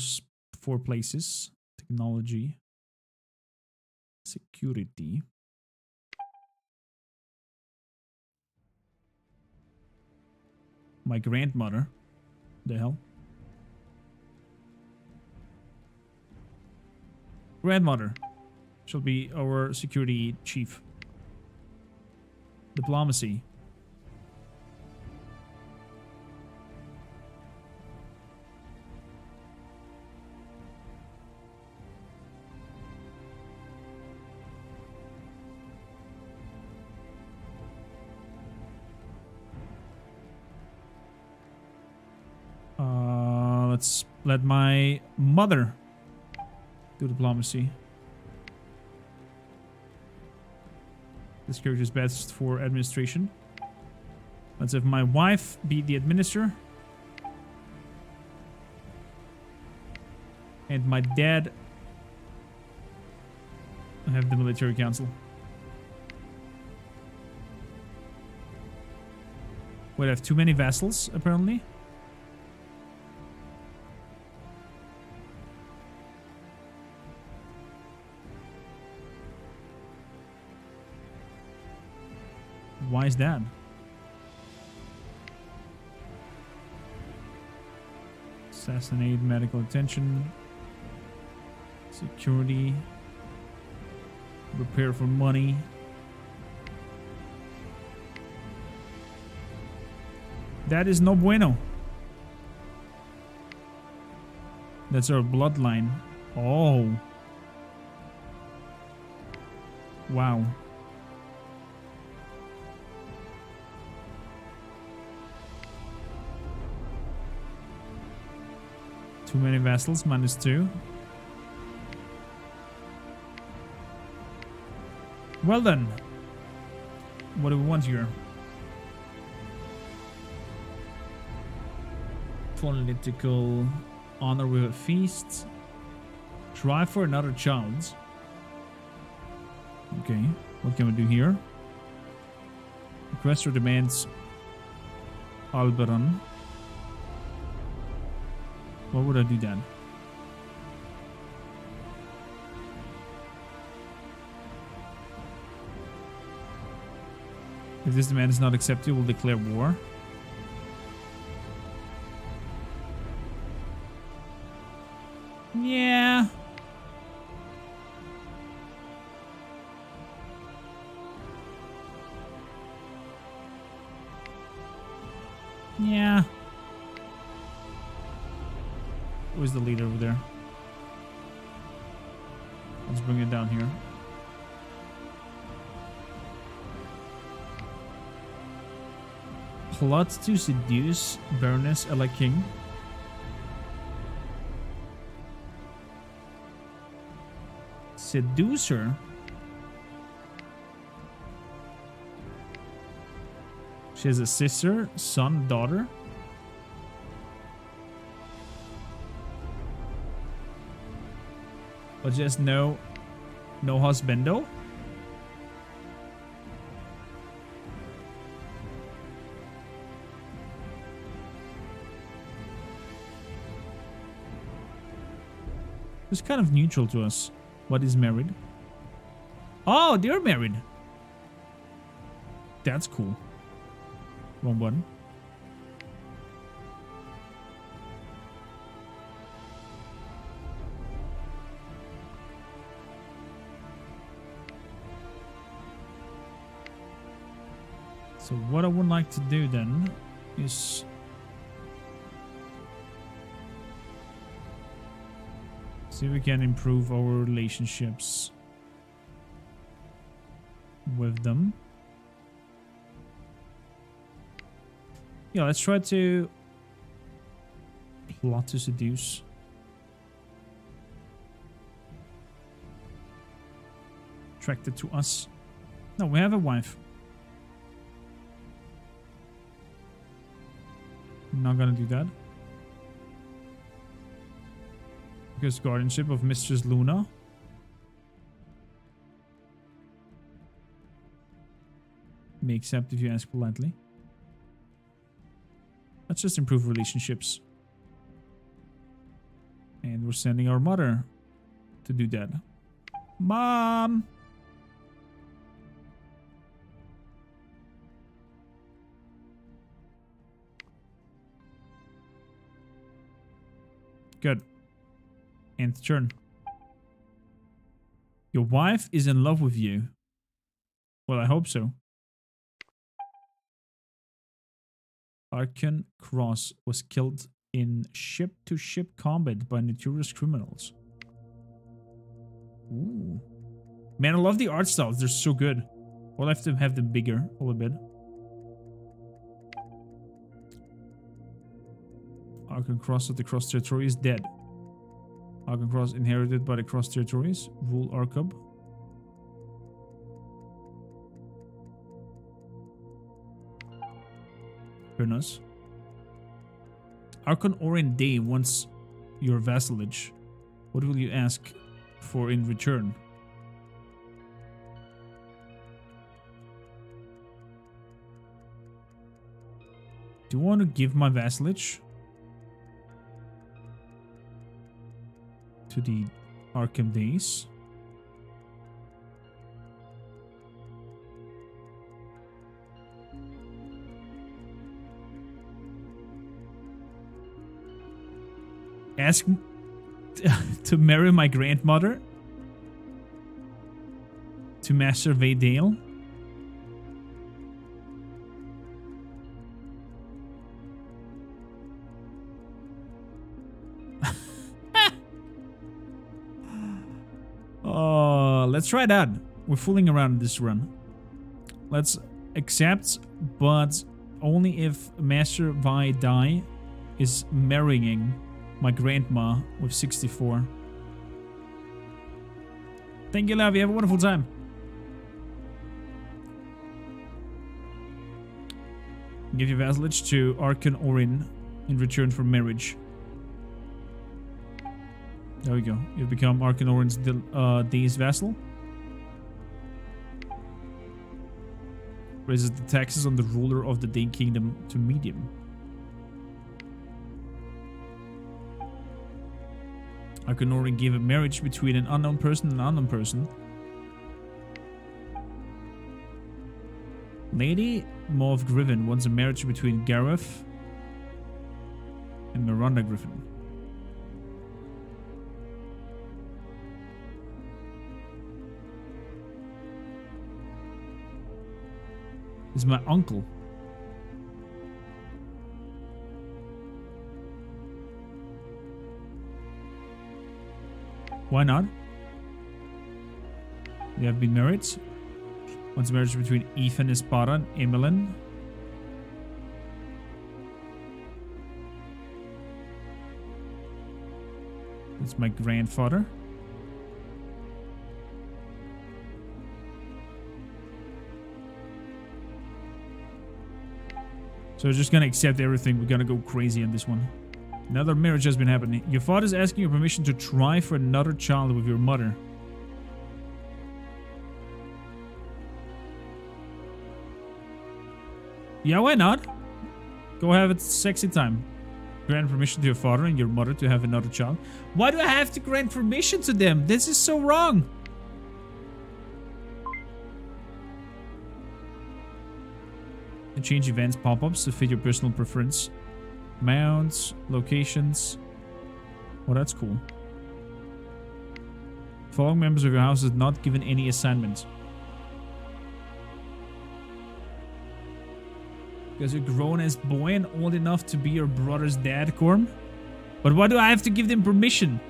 places: technology, security, my grandmother. The hell? grandmother shall be our security chief. Diplomacy. Let's let my mother do diplomacy. This character is best for administration. Let's have my wife be the administrator. And my dad have the military council. Wait, I have too many vassals, apparently. Why is that? Assassinate, medical attention, security, repair for money. That is no bueno. That's our bloodline. Oh. Wow. Too many vassals, -2. Well then. What do we want here? Political honor with a feast. Try for another child. Okay, what can we do here? Requester demands Alberon. What would I do then? If this demand is not accepted, we'll declare war. Yeah. Yeah. Where's the leader over there? Let's bring it down here. Plot to seduce Baroness Ella King. Seduce her? She has a sister, son, daughter. But just no husbando. It's kind of neutral to us. What is married? Oh, they're married. That's cool. Wrong button. So what I would like to do then is see if we can improve our relationships with them. Yeah, let's try to plot to seduce. Attracted to us. No, we have a wife. Not gonna do that. Because guardianship of Mistress Luna. May accept if you ask politely. Let's just improve relationships. And we're sending our mother to do that. Mom! Good. Nth turn. Your wife is in love with you. Well, I hope so. Archon Cross was killed in ship-to-ship combat by notorious criminals. Ooh. Man, I love the art styles. They're so good. We'll have to have them bigger a little bit. Archon Cross of the Cross Territory is dead. Archon Cross inherited by the Cross Territories. Rule Arcub. Very nice. Archon Orin Day wants your vassalage. What will you ask for in return? Do you want to give my vassalage to the Arkham Days? Ask to marry my grandmother? To Master Vaydale? Oh, let's try that. We're fooling around this run. Let's accept, but only if Master Vaydale is marrying my grandma with 64. Thank you, love. You have a wonderful time. Give your vassalage to Archon Orin in return for marriage. There we go. You've become Archon Orin's Day's vassal. Raises the taxes on the ruler of the Day Kingdom to medium. Archon Orin gave a marriage between an unknown person and an unknown person. Lady Mauve Griffin wants a marriage between Gareth and Miranda Griffin. This is my uncle. Why not? They have been married. Wants a marriage between Ethan Espada and Emmeline. That's my grandfather. So we're just gonna accept everything. We're gonna go crazy on this one. Another marriage has been happening. Your father's asking your permission to try for another child with your mother. Yeah, why not? Go have a sexy time. Grant permission to your father and your mother to have another child. Why do I have to grant permission to them? This is so wrong. And change events pop-ups to fit your personal preference. Mounts, locations. Oh, that's cool. Following members of your house is not given any assignments. Because you're grown as boy and old enough to be your brother's dad, Corm. But why do I have to give them permission?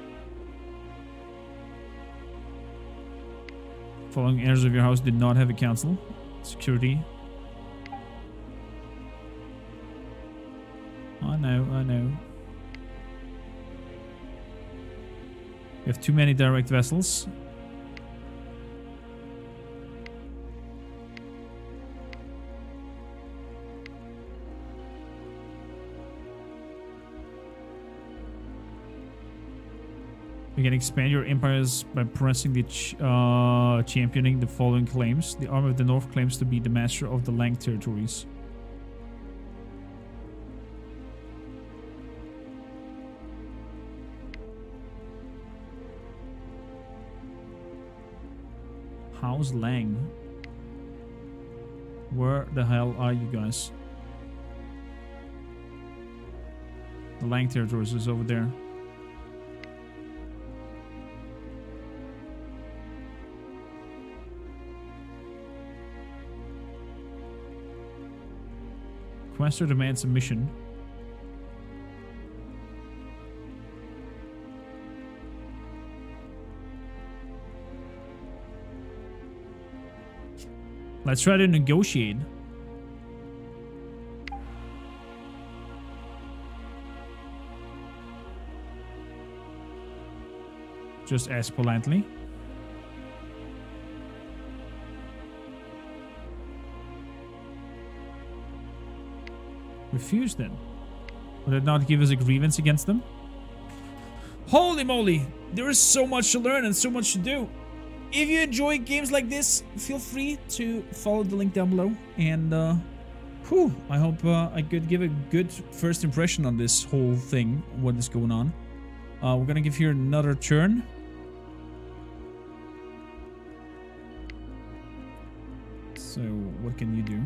Following heirs of your house did not have a council. Security. I know, I know. We have too many direct vessels. You can expand your empires by pressing the championing the following claims. The Army of the North claims to be the master of the Lang territories. House Lang. Where the hell are you guys? The Lang territories is over there. Requester demands a mission. Let's try to negotiate. Just ask politely. Refuse then. Would it not give us a grievance against them? Holy moly! There is so much to learn and so much to do. If you enjoy games like this, feel free to follow the link down below. And, I hope I could give a good first impression on this whole thing, what is going on. We're gonna give here another turn. So, what can you do?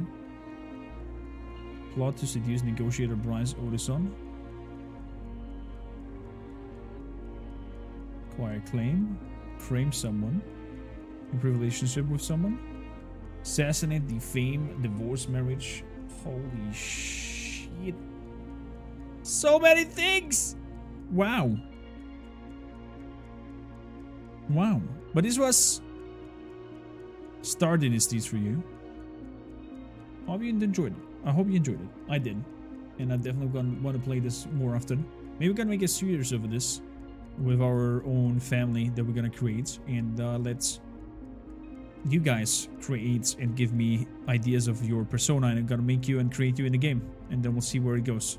Plot to seduce negotiator Bryce Odison. Acquire claim. Frame someone. Improve relationship with someone. Assassinate, defame, divorce, marriage. Holy shit. So many things! Wow. Wow. But this was Star Dynasties for you. I hope you enjoyed it. I hope you enjoyed it. I did. And I definitely want to play this more often. Maybe we're gonna make a series of this with our own family that we're gonna create. And let's you guys create and give me ideas of your persona, and I'm gonna make you and create you in the game, and then we'll see where it goes.